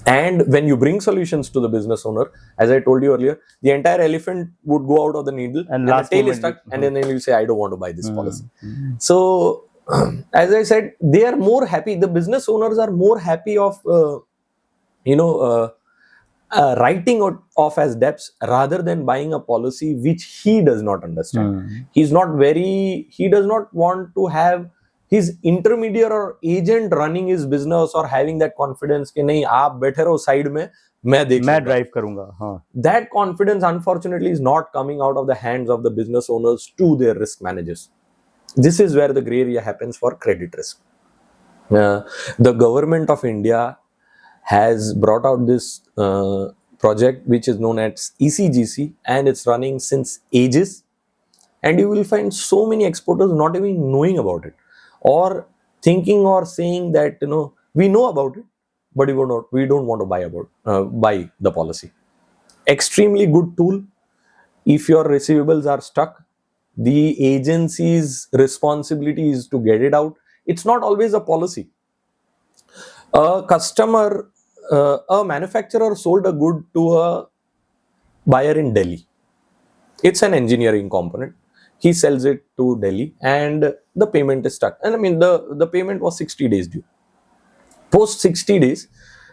And when you bring solutions to the business owner, as I told you earlier, the entire elephant would go out of the needle and the tail is stuck, and then you say, I don't want to buy this policy. So as I said, they are more happy, the business owners are more happy of writing off as debts rather than buying a policy which he does not understand. He does not want to have his intermediary or agent running his business or having that confidence कि नहीं आप बैठे रहो side में मैं drive करूंगा. That confidence unfortunately is not coming out of the hands of the business owners to their risk managers. This is where the gray area happens for credit risk. The government of India has brought out this project which is known as ECGC, and it's running since ages. and you will find so many exporters not even knowing about it, or thinking or saying that we know about it, but we don't want to buy the policy. Extremely good tool. If your receivables are stuck, the agency's responsibility is to get it out. It's not always a policy. A manufacturer sold a good to a buyer in Delhi. It's an engineering component. He sells it to Delhi and the payment is stuck. And I mean, the payment was 60 days due. Post 60 days,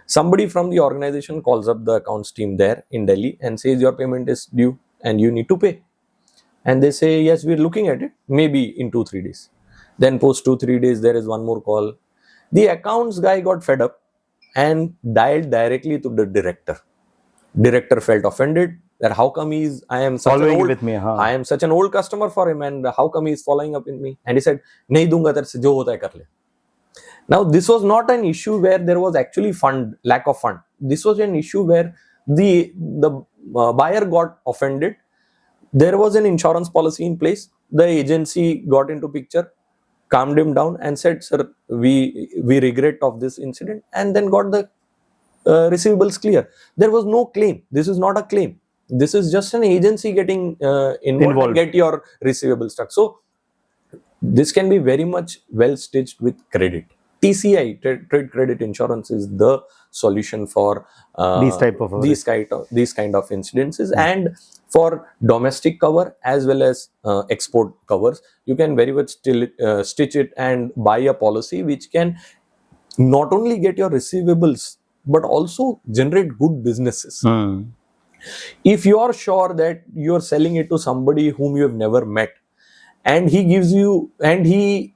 somebody from the organization calls up the accounts team there in Delhi and says your payment is due and you need to pay. And they say, yes, we're looking at it, maybe in 2-3 days. Then post 2-3 days, there is one more call. The accounts guy got fed up and dialed directly to the director. Director felt offended that how come I am such an old customer for him, and how come he's following up with me? And he said, nahi dunga tere se, jo hota hai kar le. Now, this was not an issue where there was actually lack of fund. This was an issue where the buyer got offended. There was an insurance policy in place. The agency got into picture, calmed him down and said, sir, we regret of this incident, and then got the receivables clear. There was no claim. This is not a claim. This is just an agency getting involved and get your receivables stuck. So this can be very much well stitched with credit. TCI, trade credit insurance, is the solution for these kind of incidences. And for domestic cover as well as export covers, you can very much still stitch it and buy a policy which can not only get your receivables but also generate good businesses. If you are sure that you are selling it to somebody whom you have never met, and he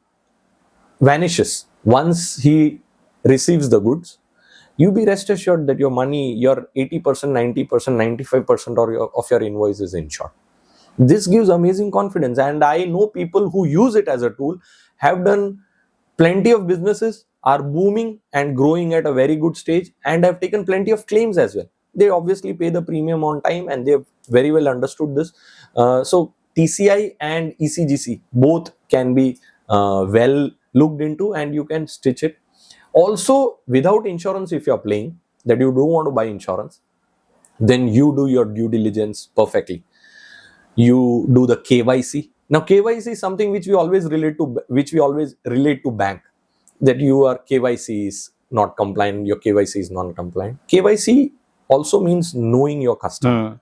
vanishes once he receives the goods, you be rest assured that your money, your 80%, 90%, 95% of your invoice is insured. This gives amazing confidence, and I know people who use it as a tool, have done plenty of businesses, are booming and growing at a very good stage, and have taken plenty of claims as well. They obviously pay the premium on time, and they have very well understood this. So TCI and ECGC both can be well looked into, and you can stitch it. Also, without insurance, if you are playing that you don't want to buy insurance, then you do your due diligence perfectly. You do the KYC. Now, KYC is something which we always relate to bank, that your KYC is not compliant, your KYC is non-compliant. KYC also means knowing your customer.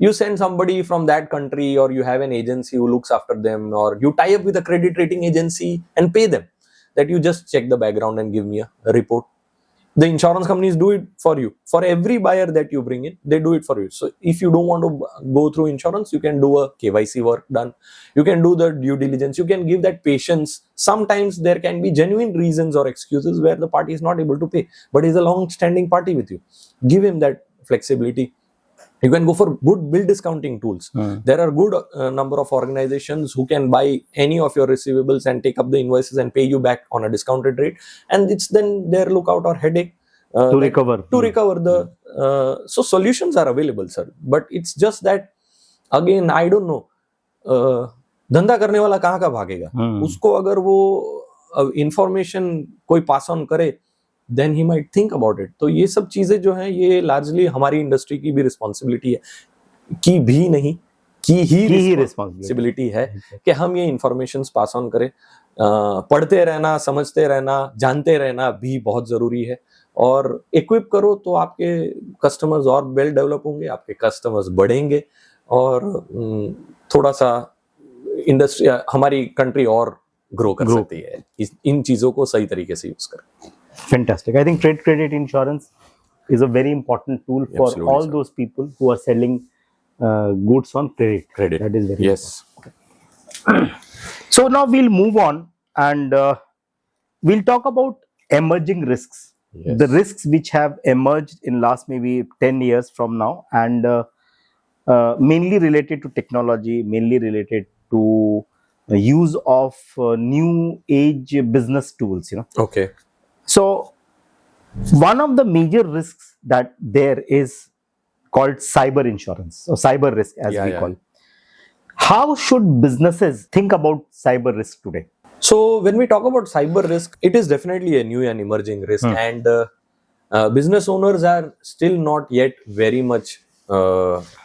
You send somebody from that country, or you have an agency who looks after them, or you tie up with a credit rating agency and pay them that you just check the background and give me a report. The insurance companies do it for you. For every buyer that you bring in, they do it for you. So if you don't want to go through insurance, you can do a KYC work done. You can do the due diligence. You can give that patience. Sometimes there can be genuine reasons or excuses where the party is not able to pay, but is a long-standing party with you. Give him that flexibility. You can go for good bill discounting tools. There are good number of organizations who can buy any of your receivables and take up the invoices and pay you back on a discounted rate, and it's then their lookout or headache to recover the so solutions are available, sir, but it's just that, again, I don't know, धंधा करने वाला कहाँ का भागेगा, उसको अगर वो information कोई pass on करे, then he might think about it. तो ये सब चीजें जो हैं, ये largely हमारी इंडस्ट्री की भी रिस्पॉन्सिबिलिटी है, की ही रिस्पॉन्सिबिलिटी है कि हम ये इंफॉर्मेशन पास ऑन करें. पढ़ते रहना, समझते रहना, जानते रहना भी बहुत जरूरी है, और इक्विप करो तो आपके कस्टमर्स और वेल डेवलप होंगे, आपके कस्टमर्स बढ़ेंगे, और थोड़ा सा इंडस्ट्री, हमारी कंट्री और ग्रो कर सकती है इन चीजों को सही तरीके से यूज करें. Fantastic. I think trade credit insurance is a very important tool for Absolutely, all sir. those people who are selling goods on credit. That is very important. So now we'll move on, and we'll talk about emerging risks. Yes. The risks which have emerged in last maybe 10 years from now, and mainly related to technology, mainly related to use of new age business tools. Okay. So one of the major risks that there is called cyber insurance, or cyber risk as we call it. How should businesses think about cyber risk today? So when we talk about cyber risk, it is definitely a new and emerging risk, and business owners are still not yet very much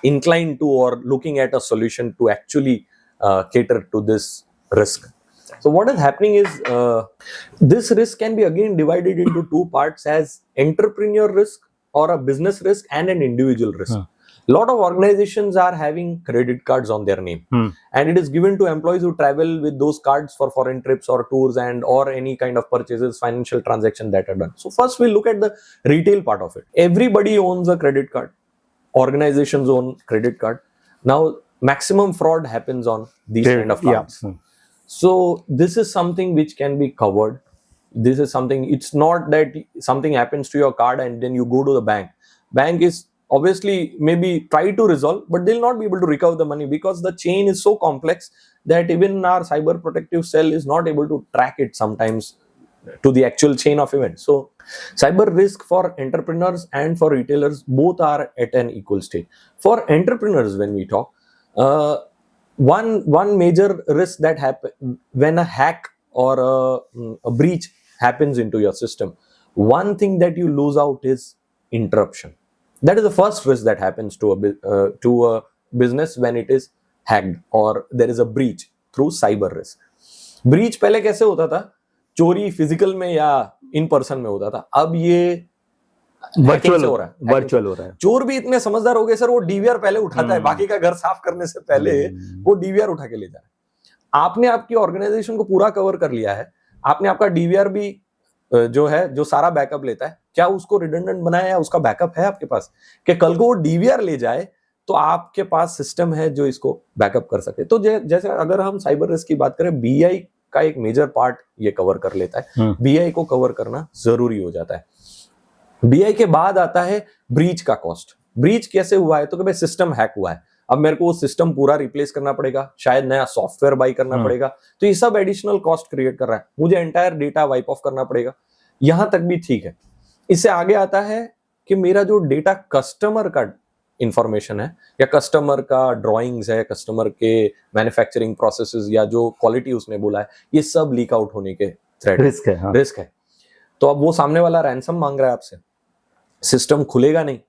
inclined to or looking at a solution to actually cater to this risk. So what is happening is this risk can be again divided into two parts as entrepreneur risk or a business risk and an individual risk. A lot of organizations are having credit cards on their name, and it is given to employees who travel with those cards for foreign trips or tours and or any kind of purchases, financial transactions that are done. So first we look at the retail part of it. Everybody owns a credit card. Organizations own credit card. Now maximum fraud happens on these kind of cards. So this is something which can be covered. This is something, it's not that something happens to your card and then you go to the bank. Bank is obviously maybe try to resolve, but they'll not be able to recover the money because the chain is so complex that even our cyber protective cell is not able to track it sometimes to the actual chain of events. So cyber risk for entrepreneurs and for retailers both are at an equal stage. For entrepreneurs, when we talk, one major risk that happen when a hack or a breach happens into your system, one thing that you lose out is interruption. That is the first risk that happens to a business when it is hacked or there is a breach through cyber risk. Breach पहले कैसे होता था, चोरी physical में या in person में होता था, अब ये वर्चुअल हो रहा है. चोर भी इतने समझदार हो गए सर, वो डीवीआर पहले उठाता है, बाकी का घर साफ करने से पहले वो डीवीआर उठा के ले जा रहा है. आपने आपकी ऑर्गेनाइजेशन को पूरा कवर कर लिया है, आपने आपका डीवीआर भी जो है जो सारा बैकअप लेता है, क्या उसको रिडंडेंट बनाया है, उसका बैकअप है आपके पास कि कल को वो डीवीआर ले जाए तो आपके पास सिस्टम है जो इसको बैकअप कर सके. तो जैसे अगर हम साइबर रिस्क की बात करें, बीआई का एक मेजर पार्ट ये कवर कर लेता है. बीआई को कवर करना जरूरी हो जाता है. बीआई के बाद आता है ब्रीच का कॉस्ट. ब्रीच कैसे हुआ है, तो कि भाई सिस्टम हैक हुआ है, अब मेरे को वो सिस्टम पूरा रिप्लेस करना पड़ेगा, शायद नया सॉफ्टवेयर बाई करना पड़ेगा, तो ये सब एडिशनल कॉस्ट क्रिएट कर रहा है. मुझे एंटायर डेटा वाइप ऑफ करना पड़ेगा, यहां तक भी ठीक है. इससे आगे आता है कि मेरा जो डेटा कस्टमर का इंफॉर्मेशन है या कस्टमर का ड्राइंग्स है, कस्टमर के मैन्युफैक्चरिंग प्रोसेसेस या जो क्वालिटी उसने बोला है, ये सब लीक आउट होने के थ्रेट रिस्क है. तो अब वो सामने वाला रैंसम मांग रहा है आपसे, सिस्टम खुलेगा नहीं,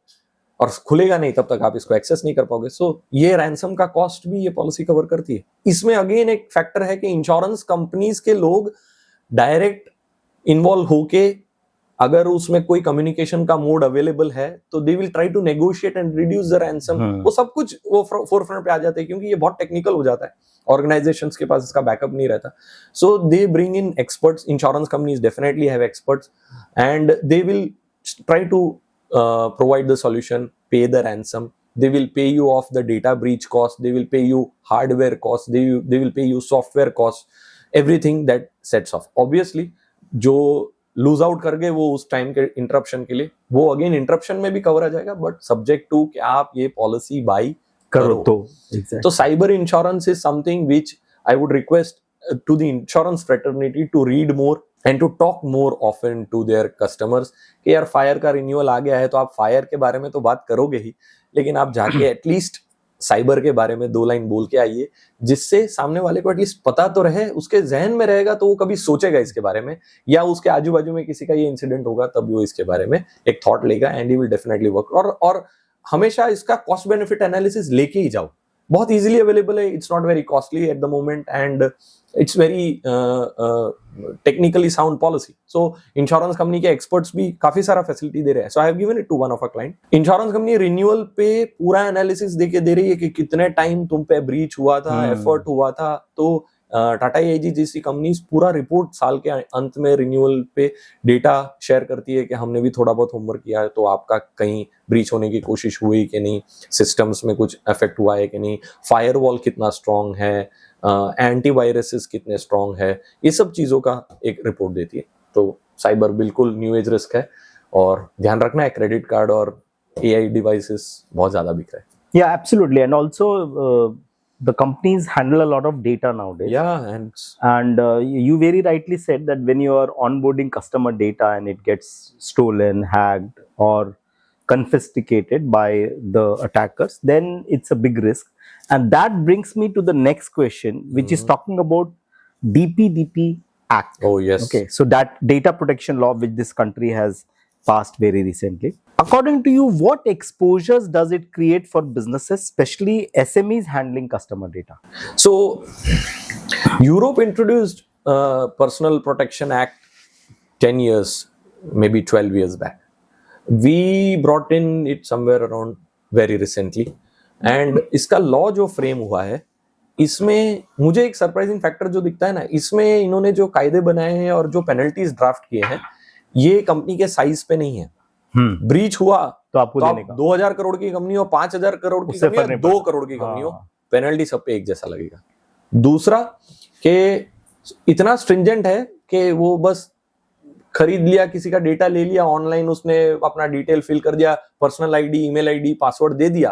और खुलेगा नहीं तब तक आप इसको एक्सेस नहीं कर पाओगे. सो ये रैंसम का कॉस्ट भी ये पॉलिसी कवर करती है. इसमें अगेन एक फैक्टर है कि इंश्योरेंस कंपनीज के लोग डायरेक्ट इन्वॉल्व होके अगर उसमें कोई कम्युनिकेशन का मोड अवेलेबल है तो they will try to negotiate and reduce the ransom. वो सब कुछ वो फोरफ्रंट पे आ जाते हैं क्योंकि ये बहुत टेक्निकल हो जाता है, ऑर्गेनाइजेशंस के पास इसका बैकअप नहीं रहता. So they bring in experts. Insurance companies definitely have experts and they will try to provide the solution, pay the ransom. They will pay you off the data breach cost, they will pay you hardware cost, they will pay you software cost, everything that sets off. Obviously जो lose out कर गए वो उस time के interruption के लिए, वो again interruption में भी कवर आ जाएगा, बट सब्जेक्ट टू कि आप ये पॉलिसी बाई करो. तो cyber insurance is something which I would request to the insurance fraternity to read more and to talk more often to their customers कि यार फायर का रिन्यूअल आ गया है तो आप फायर के बारे में तो बात करोगे ही, लेकिन आप जाके एटलीस्ट साइबर के बारे में 2 लाइन बोल के आइए, जिससे सामने वाले को एटलीस्ट पता तो रहे, उसके जहन में रहेगा तो वो कभी सोचेगा इसके बारे में, या उसके आजू बाजू में किसी का ये इंसिडेंट होगा तब वो इसके बारे में एक थॉट लेगा and he will definitely work. और हमेशा इसका कॉस्ट बेनिफिट एनालिसिस लेके ही जाओ. बहुत इजीली अवेलेबल है, it's not very costly at the moment and it's very technically sound policy. So insurance company के एक्सपर्ट्स भी काफी सारा फैसिलिटी दे रहे हैं. So I have given it to one of a client. Insurance company renewal पे पूरा analysis देके दे रही है कि कितने टाइम तुम पे ब्रीच हुआ था, एफर्ट हुआ था. तो टाटा एजी जैसी कंपनीज पूरा रिपोर्ट साल के अंत में रिन्यूअल पे डेटा शेयर करती है कि हमने भी थोड़ा बहुत होमवर्क किया है, तो आपका कहीं ब्रीच होने की कोशिश हुई कि नहीं, सिस्टम्स में कुछ इफेक्ट हुआ है कि नहीं, फायरवॉल कितना स्ट्रांग है, एंटीवायरसेस कितने स्ट्रांग है, ये सब चीज़ों का एक रिपोर्ट देती है. तो साइबर बिल्कुल न्यू एज रिस्क है और ध्यान रखना है क्रेडिट कार्ड और एआई डिवाइसेस बहुत ज़्यादा बिक रहे हैं. Yeah, absolutely. And also the companies handle a lot of data nowadays. Yeah, and you very rightly said that when you are onboarding customer data and it gets stolen, hacked, or confiscated by the attackers, then it's a big risk. And that brings me to the next question, which is talking about DPDP Act. Oh, yes. Okay, so that data protection law which this country has passed very recently. According to you, what exposures does it create for businesses, especially SMEs handling customer data? So, Europe introduced Personal Protection Act 10 years, maybe 12 years back. We brought in it somewhere around very recently. And इसका law जो frame हुआ है, इसमें मुझे एक surprising factor जो दिखता है ना, इसमें इन्होंने जो कायदे बनाए हैं और जो पेनल्टीज ड्राफ्ट किए हैं, ये कंपनी के साइज पे नहीं है. ब्रीच हुआ तो आपको देने का 2000 करोड़ की कंपनी हो, 5000 करोड़ की उससे कंपनी फर्क हो, नहीं 2 पड़ता. करोड़ की कंपनी हो, पेनल्टी सब पे एक जैसा लगेगा. दूसरा कि इतना स्ट्रिंजेंट है कि वो बस खरीद लिया, किसी का डेटा ले लिया ऑनलाइन, उसने अपना डिटेल फिल कर दिया, personal ID, email ID, password दे दिया,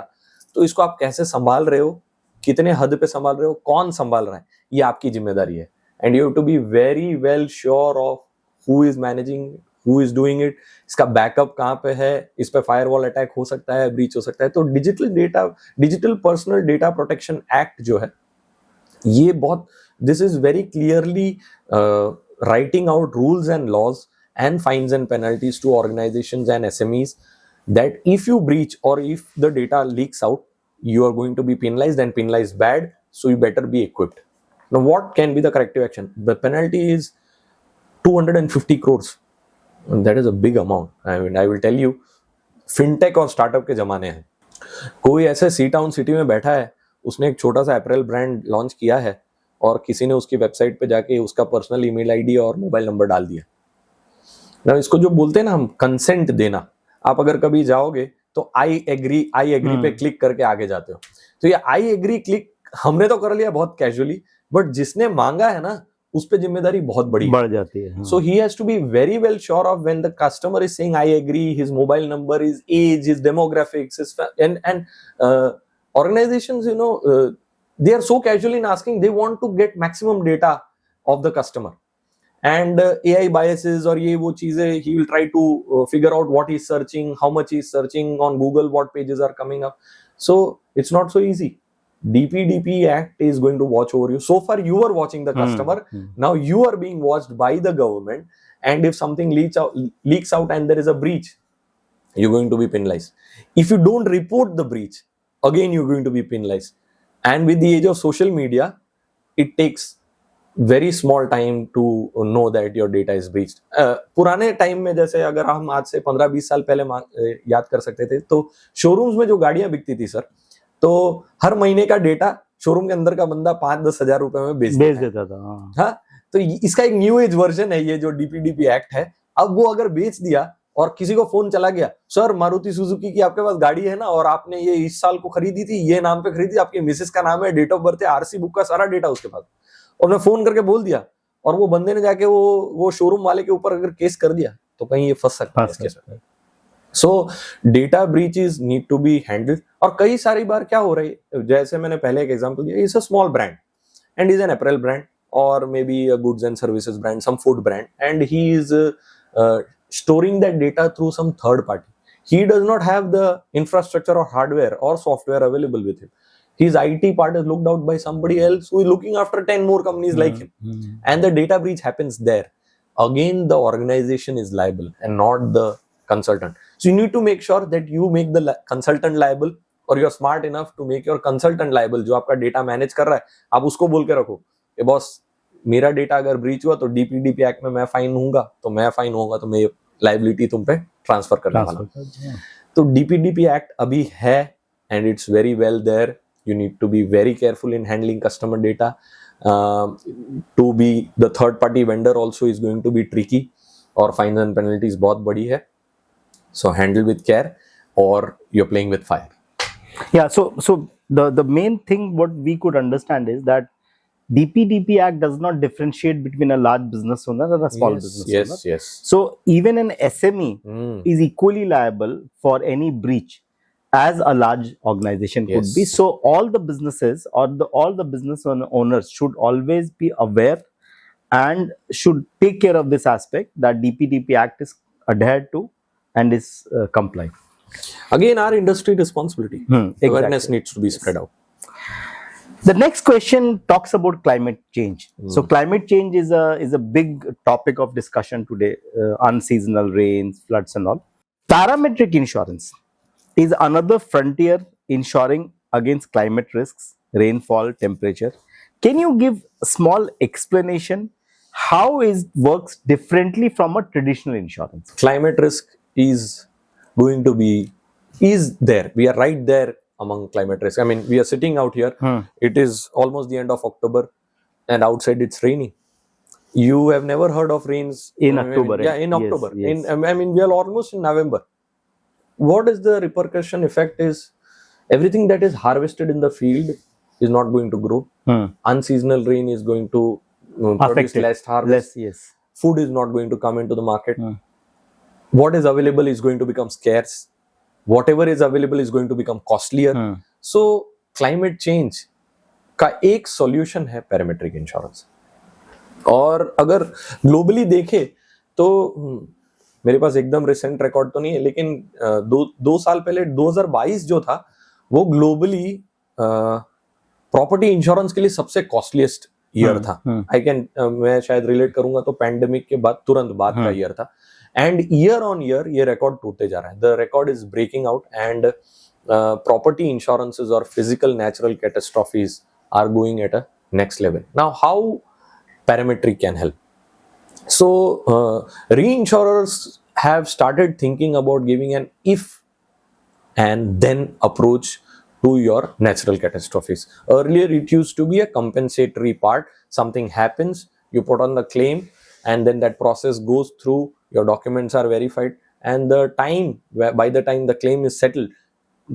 तो इसको आप कैसे संभाल रहे हो, कितने हद पे संभाल रहे हो, कौन संभाल रहा है, ये आपकी जिम्मेदारी है. And you have to be very well sure of who is managing, who is doing it, इसका बैकअप कहाँ पे है, इस पे फायरवॉल अटैक हो सकता है, ब्रीच हो सकता है. तो digital personal data protection act जो है, ये बहुत, this is very clearly writing out rules and laws and fines and penalties to organizations and SMEs that if you breach or if the data leaks out, you are going to be penalized and penalized bad, so you better be equipped. Now, what can be the corrective action? The penalty is 250 crores. And that is a big amount. I mean, I will tell you, fintech और startup के जमाने हैं. कोई ऐसे सी town city में बैठा है, उसने एक छोटा सा अपैरल ब्रांड लॉन्च किया है और किसी ने उसकी वेबसाइट पे जाके उसका पर्सनल ईमेल आईडी और मोबाइल नंबर डाल दिया. ना, इसको जो बोलते हैं ना हम, कंसेंट देना. आप अगर कभी जाओगे तो आई एग्री पे क्लिक करके आगे जाते हो. तो ये आई एग्री क्लिक हमने तो कर लिया बहुत कैजुअली, बट जिसने मांगा है ना, उस पे जिम्मेदारी बहुत बड़ी बढ़ जाती है. So he has to be very well sure of when the customer is saying I agree, his mobile number, his age, his demographics, and organizations, they are so casual in asking, they want to get maximum data of the customer. And AI biases or ye wo cheeze, he will try to figure out what he's searching, how much he's searching on Google, what pages are coming up. So it's not so easy. DPDP Act is going to watch over you. So far you are watching the customer. Now you are being watched by the government. And if something leaks out and there is a breach, you're going to be penalized. If you don't report the breach, again you're going to be penalized. And with the age of social media, it takes very small time to know that your data is breached. पुराने time में, जैसे अगर हम आज से 15-20 साल पहले याद कर सकते थे, तो शोरूम्स में जो गाड़ियां बिकती थी सर, तो हर महीने का डेटा शोरूम के अंदर का बंदा 5-10 हजार रुपए में बेच देता था. हाँ, तो इसका एक न्यू एज वर्जन है ये जो डीपीडीपी एक्ट है. अब वो अगर बेच दिया और किसी को फोन चला गया, सर मारुति सुजुकी की आपके पास गाड़ी है ना, और आपने ये इस साल को खरीदी थी, ये नाम पे खरीदी, आपकी मिसेस का नाम है, डेट ऑफ बर्थ है, आरसी बुक का सारा डेटा उसके पास, और मैं फोन करके बोल दिया, और वो बंदे ने जाके वो शोरूम वाले के ऊपर अगर केस कर दिया, तो कहीं ये फंस सकता है इस केस में. So data breaches need to be handled. और कई सारी बार क्या हो रही है, जैसे मैंने पहले एक एग्जांपल दिया, is a small brand and is an apparel brand और may be a goods and services brand, some food brand, and he is storing that data through some third party. He does not have the infrastructure or hardware or software available with him. His IT part is looked out by somebody else who is looking after 10 more companies like him. And the data breach happens there. Again, the organization is liable and not the consultant. So you need to make sure that you make the consultant liable, or you're smart enough to make your consultant liable. जो आपका data manage कर रहा है, आप उसको बोल के रखो कि बॉस मेरा डेटा अगर ब्रीच हुआ तो डीपीडीपी एक्ट में मैं फाइन हूँगा, तो मैं फाइन होगा तो मैं लाइबिलिटी तुम पे ट्रांसफर करने वाला. तो डीपीडीपी एक्ट अभी है and it's very well there. You need to be very careful in handling customer data. To be the third party vendor also is going to be tricky, और fines and penalties बहुत बड़ी है. So handle with care or you're playing with fire. Yeah, so the main thing what we could understand is that DPDP Act does not differentiate between a large business owner or a small business owner. Yes. So even an SME is equally liable for any breach as a large organization could be. So all the businesses or all the business owners should always be aware and should take care of this aspect that DPDP Act is adhered to and is complied. Again, our industry responsibility. Exactly. Awareness needs to be spread out. The next question talks about climate change. So climate change is a big topic of discussion today. Unseasonal rains, floods, and all. Parametric insurance is another frontier insuring against climate risks, rainfall, temperature. Can you give a small explanation how it works differently from a traditional insurance? Climate risk is going to be there. We are right there among climate risk. I mean, we are sitting out here. It is almost the end of October, and outside it's raining. You have never heard of rains In October, Yeah, in yes, October. yes. I mean, we are almost in November. What is the repercussion effect is everything that is harvested in the field is not going to grow. Unseasonal rain is going to produce Affected. less harvest. Yes. Food is not going to come into the market. What is available is going to become scarce. Whatever is available is going to become costlier. So climate change का एक solution है parametric insurance. और अगर globally देखे तो मेरे पास एकदम recent record तो नहीं है, लेकिन दो साल पहले 2022 जो था वो ग्लोबली प्रॉपर्टी इंश्योरेंस के लिए सबसे कॉस्टलीस्ट ईयर था. मैं शायद रिलेट करूंगा तो पैंडेमिक के बाद तुरंत बाद का ईयर था. एंड ईयर ऑन ईयर ये रिकॉर्ड टूटते जा रहा है. The record is breaking out and property insurances or physical natural catastrophes are going at a next level. Now, how parametric can help? So, reinsurers have started thinking about giving an if and then approach to your natural catastrophes. Earlier, it used to be a compensatory part. Something happens, you put on the claim, and then that process goes through, your documents are verified, and the time, by the time the claim is settled,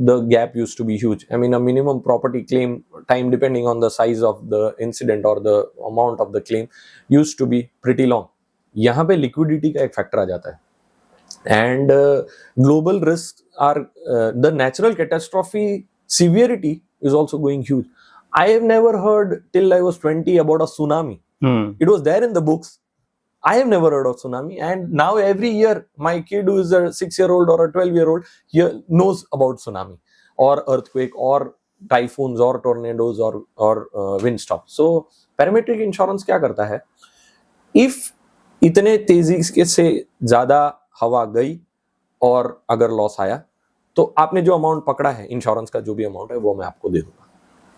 the gap used to be huge. I mean, a minimum property claim time, depending on the size of the incident or the amount of the claim, used to be pretty long. यहाँ पे liquidity का एक factor आ जाता है. And global risks are the natural catastrophe severity is also going huge. I have never heard till I was 20 about a tsunami. It was there in the books. I have never heard of tsunami, and now every year my kid who is a 6-year-old or a 12-year-old here knows about tsunami or earthquake or typhoons or tornadoes or windstorm. So parametric insurance क्या करता है? If इतने तेजी से ज्यादा हवा गई और अगर लॉस आया तो आपने जो अमाउंट पकड़ा है इंश्योरेंस का, जो भी अमाउंट है वो मैं आपको दे दूंगा.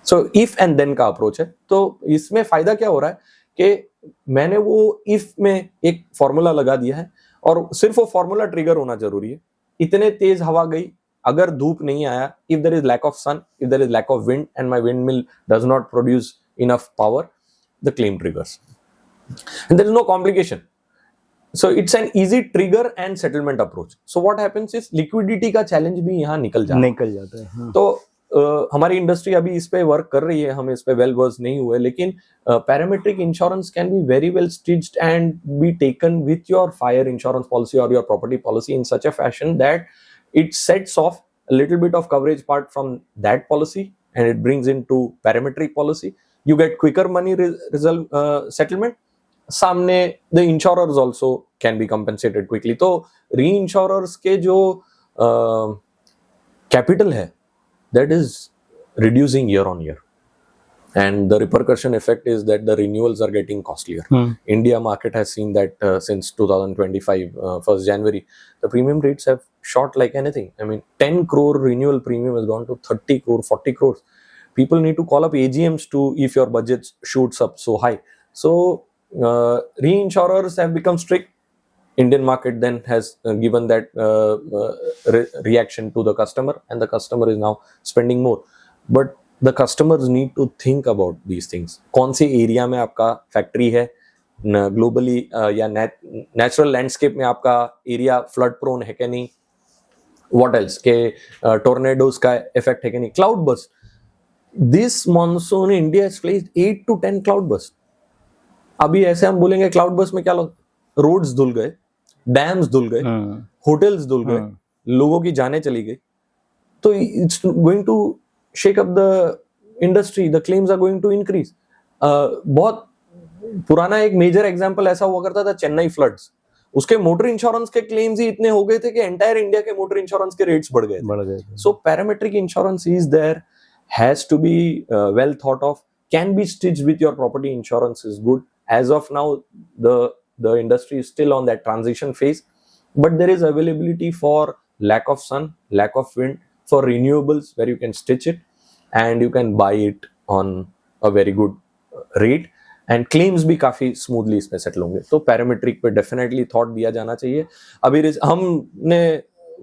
सो इफ एंड देन का अप्रोच है. तो इसमें फायदा क्या हो रहा है कि मैंने वो इफ में एक फॉर्मूला लगा दिया है और सिर्फ वो फॉर्मूला ट्रिगर होना जरूरी है. इतने तेज हवा गई, अगर धूप नहीं आया, if there is lack of sun, if there is lack of wind and my wind mill does not produce enough power, the claim triggers and there is no complication. So it's an easy trigger and settlement approach. So what happens is liquidity का challenge भी यहाँ निकल जाता है. तो हमारी industry अभी इस पे वर्क कर रही है, हम इस पे वेल वर्स नहीं हुए, लेकिन parametric insurance can be very well stitched and be taken with your fire insurance policy और your property policy in such a fashion that it sets off a little bit of coverage part from that policy and it brings into parametric policy. You get quicker money settlement. सामने the insurers also can be compensated quickly. तो reinsurers के जो capital है, that is reducing year on year, and the repercussion effect is that the renewals are getting costlier. India market has seen that since 2025 1st January the premium rates have shot like anything. I mean, 10 crore renewal premium has gone to 30 crore, 40 crores. People need to call up AGMs to if your budget shoots up so high. So reinsurers have become strict. Indian market then has given that reaction to the customer, and the customer is now spending more. But the customers need to think about these things. कौन से area में आपका factory है, globally या natural landscape में आपका area flood prone है कि नहीं, व्हाट एल्स के टोर्नेडोज का इफेक्ट है कि नहीं, cloud burst. This monsoon India has placed 8 to 10 cloud burst. अभी ऐसे हम बोलेंगे क्लाउड बस्ट में क्या रोड्स धुल गए, डैम्स धुल गए, होटल्स धुल गए, लोगों की जानें चली गई. तो it's going to shake up the industry. The claims are going to increase. बहुत पुराना एक मेजर एग्जांपल ऐसा हुआ करता था, चेन्नई फ्लड्स. उसके मोटर इंश्योरेंस के क्लेम्स ही इतने हो गए थे कि एंटायर इंडिया के मोटर इंश्योरेंस के रेट्स बढ़ गए थे. So parametric insurance is there, has to be well thought of, can be stitched with your property insurance is good. As of now, the industry is still on that transition phase, but there is availability for lack of sun, lack of wind, for renewables where you can stitch it and you can buy it on a very good rate. And claims भी काफी smoothly इसमें settle होंगे. तो parametric पे definitely thought दिया जाना चाहिए. अभी हमने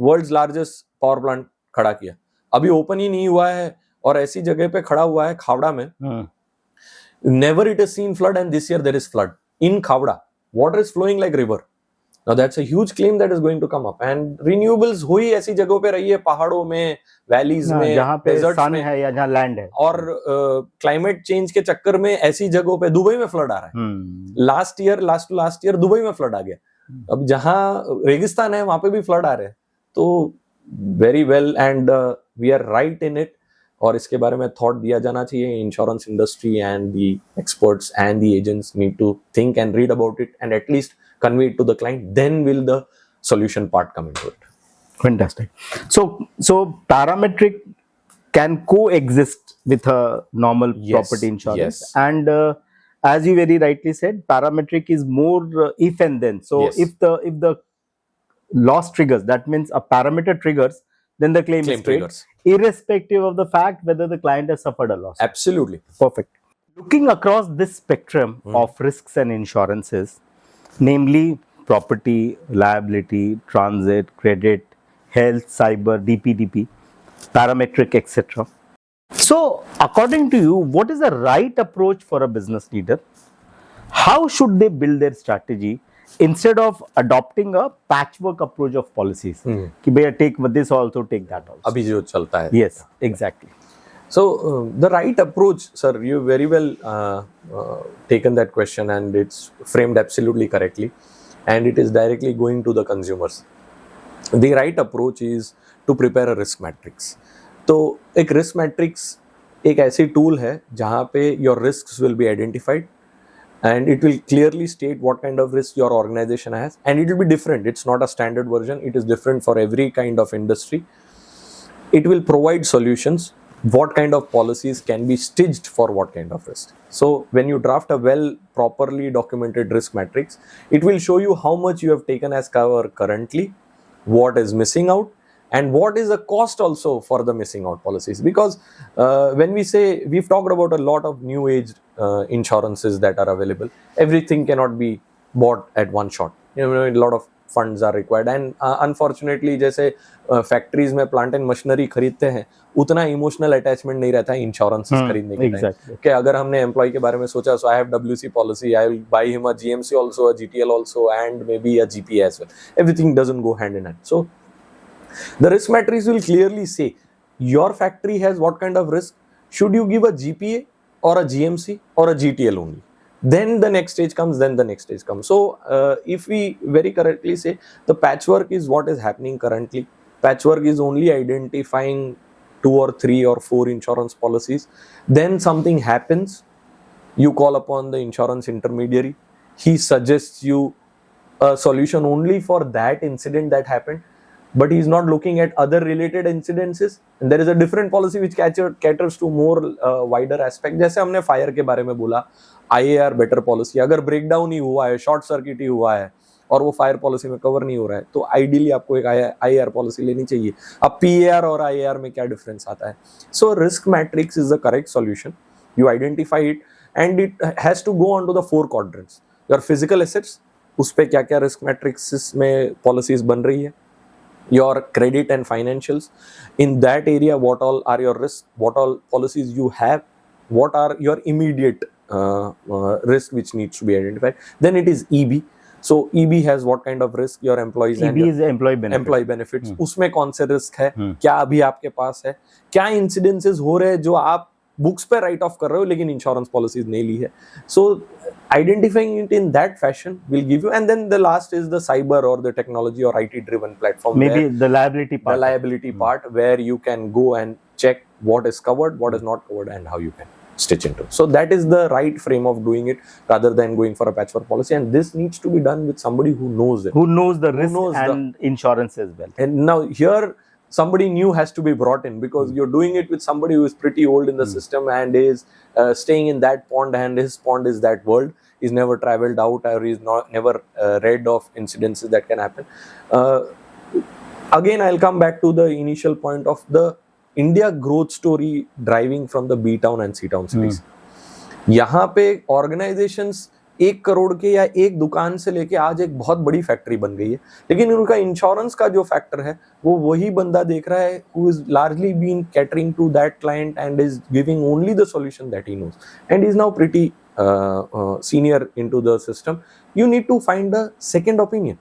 वर्ल्ड्स लार्जेस्ट पावर प्लांट खड़ा किया, अभी ओपन ही नहीं हुआ है और ऐसी जगह पे खड़ा हुआ है खावड़ा में. Never it is seen flood and this year there is flood in Khavda. Water is flowing like river. Now that's a huge claim that is going to come up. And renewables हो ही ऐसी जगहों पे रही है, पहाड़ों में, वैलीज में, जहाँ पे सन में है या जहाँ लैंड है. और क्लाइमेट चेंज के चक्कर में ऐसी जगहों पे दुबई में फ्लड आ रहा है. लास्ट ईयर दुबई में फ्लड आ गया. अब जहाँ रेगिस्तान है वहां पे भी फ्लड आ रहे हैं. तो very well and we are right in it. और इसके बारे में थॉट दिया जाना चाहिए. Insurance industry and the experts and the agents need to think and read about it and at least convey it to the client. Then will the solution part come into it. Fantastic. So parametric can coexist with a normal property insurance. Yes. And as you very rightly said, parametric is more if and then. So if the loss triggers, that means a parameter triggers, then the claim is paid, triggers, irrespective of the fact whether the client has suffered a loss. Absolutely. Perfect. Looking across this spectrum of risks and insurances, namely property, liability, transit, credit, health, cyber, DPDP, parametric, etc. So, according to you, what is the right approach for a business leader? How should they build their strategy instead of adopting a patchwork approach of policies? कि भैया take this also, take that also. अभी जो चलता है. Yes, exactly. So the right approach, sir, you very well taken that question and it's framed absolutely correctly and it is directly going to the consumers. The right approach is to prepare a risk matrix. तो एक risk matrix एक ऐसी tool है जहाँ पे your risks will be identified and it will clearly state what kind of risk your organization has and it will be different. It's not a standard version. It is different for every kind of industry. It will provide solutions. What kind of policies can be stitched for what kind of risk. So when you draft a well properly documented risk matrix, it will show you how much you have taken as cover currently, what is missing out, and what is the cost also for the missing out policies. Because when we say, we've talked about a lot of new age insurances that are available. Everything cannot be bought at one shot. You know, a lot of funds are required and unfortunately जैसे factories में plant and machinery खरीदते हैं उतना emotional attachment नहीं रहता है insurance खरीदने के टाइम. कि अगर हमने एम्प्लॉय के बारे में सोचा, so I have WC policy, I will buy him a GMC also, a GTL also and may be a GP as well. Everything doesn't go hand in hand. So the risk matrix will clearly say your factory has what kind of risk. Should you give a GPA और a GMC और a GTL only? Then the next stage comes. So if we very correctly say, the patchwork is what is happening currently. Patchwork is only identifying 2 or 3 or 4 insurance policies. Then something happens, you call upon the insurance intermediary, he suggests you a solution only for that incident that happened, but he's not looking at other related incidences, and there is a different policy which caters to more wider aspect. जैसे हमने fire के बारे में बोला, IAR better policy. अगर breakdown ही हुआ है, short circuit ही हुआ है और वो फायर पॉलिसी में कवर नहीं हो रहा है, तो आइडियली आपको एक IAR पॉलिसी लेनी चाहिए. अब PAR और IAR में क्या डिफरेंस आता है? So risk matrix is the correct solution. You identify it and it has to go on to the 4 quadrants. Your physical assets, उस पर क्या क्या रिस्क मैट्रिक्स में पॉलिसीज बन रही है. Your credit and financials, in that area what all are your risks, what all policies you have, what are your immediate risk which needs to be identified. Then it is EB. So EB has what kind of risk, your employees EB is employee benefits. उसमें कौन से risk है, क्या अभी आपके पास है, क्या incidences हो रहे हैं जो आप बुक्स पे राइट ऑफ कर रहे हो लेकिन इंश्योरेंस पॉलिसीज नहीं ली है. सो identifying it in that fashion will give you, and then the last is the cyber or the technology or IT driven platform, maybe the liability part where you can go and check what is covered, what is not covered, and how you can stitch into. So that is the right frame of doing it, rather than going for a patchwork policy. And this needs to be done with somebody who knows it, who knows the risk knows and insurance as well. and now here somebody new has to be brought in, because you're doing it with somebody who is pretty old in the system and is staying in that pond, and his pond is that world. He's never traveled out, or he's never read of incidences that can happen. Again, I'll come back to the initial point of the India growth story driving from the B town and C town cities. यहाँ पे organizations 1 crore के या एक दुकान से लेके आज एक बहुत बड़ी फैक्ट्री बन गई है, लेकिन उनका इंश्योरेंस का जो फैक्टर है वो वही बंदा देख रहा है who is largely been catering to that client and is giving only the solution that he knows, and is now pretty senior into the system. You need to find a second opinion.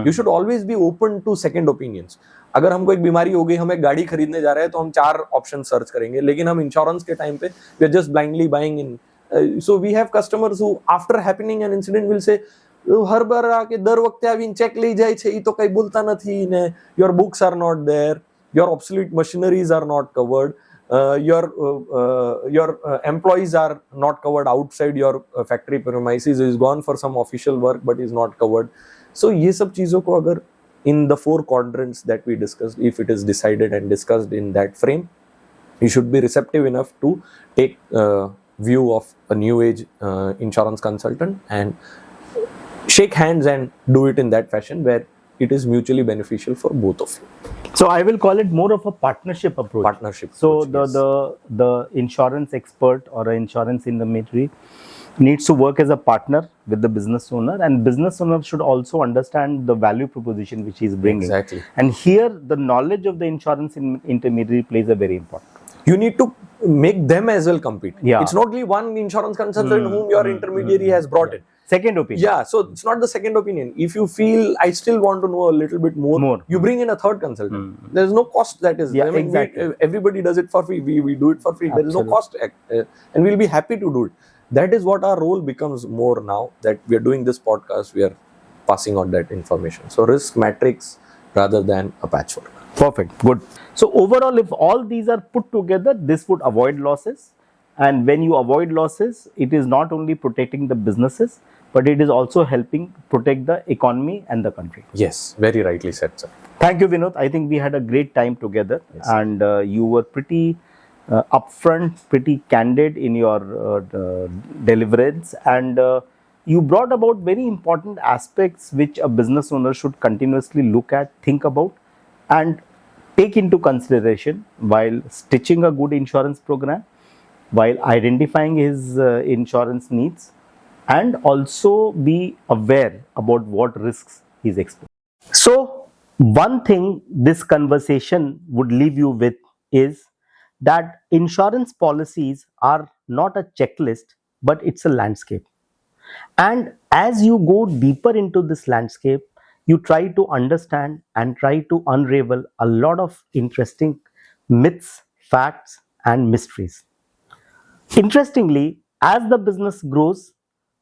You should always be open to second opinions. अगर हमको एक बीमारी हो गई, हम एक गाड़ी खरीदने जा रहे हैं, तो हम 4 ऑप्शन सर्च करेंगे, लेकिन हम इंश्योरेंस के टाइम पे we are just blindly buying in. So we have customers who after happening an incident will say, हर बार आके दर वखते आવીને ચેક લઈ જાય છે, ઈ તો કઈ બોલતા નથી ને, your books are not there, your obsolete machineries are not covered, your employees are not covered outside your factory premises, is gone for some official work but is not covered. So ये सब चीजों को अगर in the 4 quadrants that we discussed, if it is decided and discussed in that frame, you should be receptive enough to take view of a new age insurance consultant and shake hands and do it in that fashion where it is mutually beneficial for both of you. So I will call it more of a partnership approach. So approach, the insurance expert or an insurance intermediary needs to work as a partner with the business owner, and business owner should also understand the value proposition which he is bringing. Exactly. And here the knowledge of the insurance intermediary plays a very important. You need to make them as well compete. Yeah. It's not only one insurance consultant whom your intermediary has brought in. Second opinion. Yeah, so it's not the second opinion. If you feel I still want to know a little bit more. You bring in a third consultant. There's no cost that is. Yeah, exactly. Everybody does it for free. We do it for free. There is no cost, and we'll be happy to do it. That is what our role becomes more now that we are doing this podcast. We are passing on that information. So risk matrix rather than a patchwork. Perfect. Good. So overall, if all these are put together, this would avoid losses. And when you avoid losses, it is not only protecting the businesses, but it is also helping protect the economy and the country. Yes, very rightly said, sir. Thank you, Vinod. I think we had a great time together, and you were pretty upfront, pretty candid in your deliverance, and you brought about very important aspects which a business owner should continuously look at, think about, and take into consideration while stitching a good insurance program, while identifying his insurance needs, and also be aware about what risks he is exposed. So, one thing this conversation would leave you with is that insurance policies are not a checklist, but it's a landscape. And as you go deeper into this landscape, you try to understand and try to unravel a lot of interesting myths, facts, and mysteries. Interestingly, as the business grows,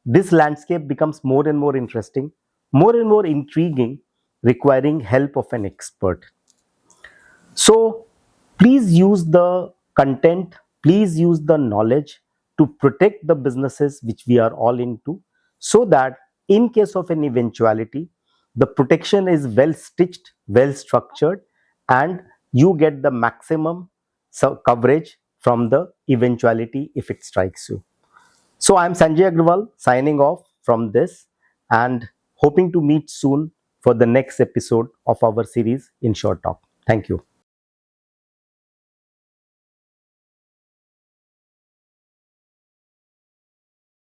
this landscape becomes more and more interesting, more and more intriguing, requiring help of an expert. So, please use the content, please use the knowledge to protect the businesses which we are all into, so that in case of an eventuality, the protection is well stitched, well structured, and you get the maximum coverage from the eventuality if it strikes you. So I'm Sanjay Agrawal signing off from this and hoping to meet soon for the next episode of our series InsureTalk. Thank you.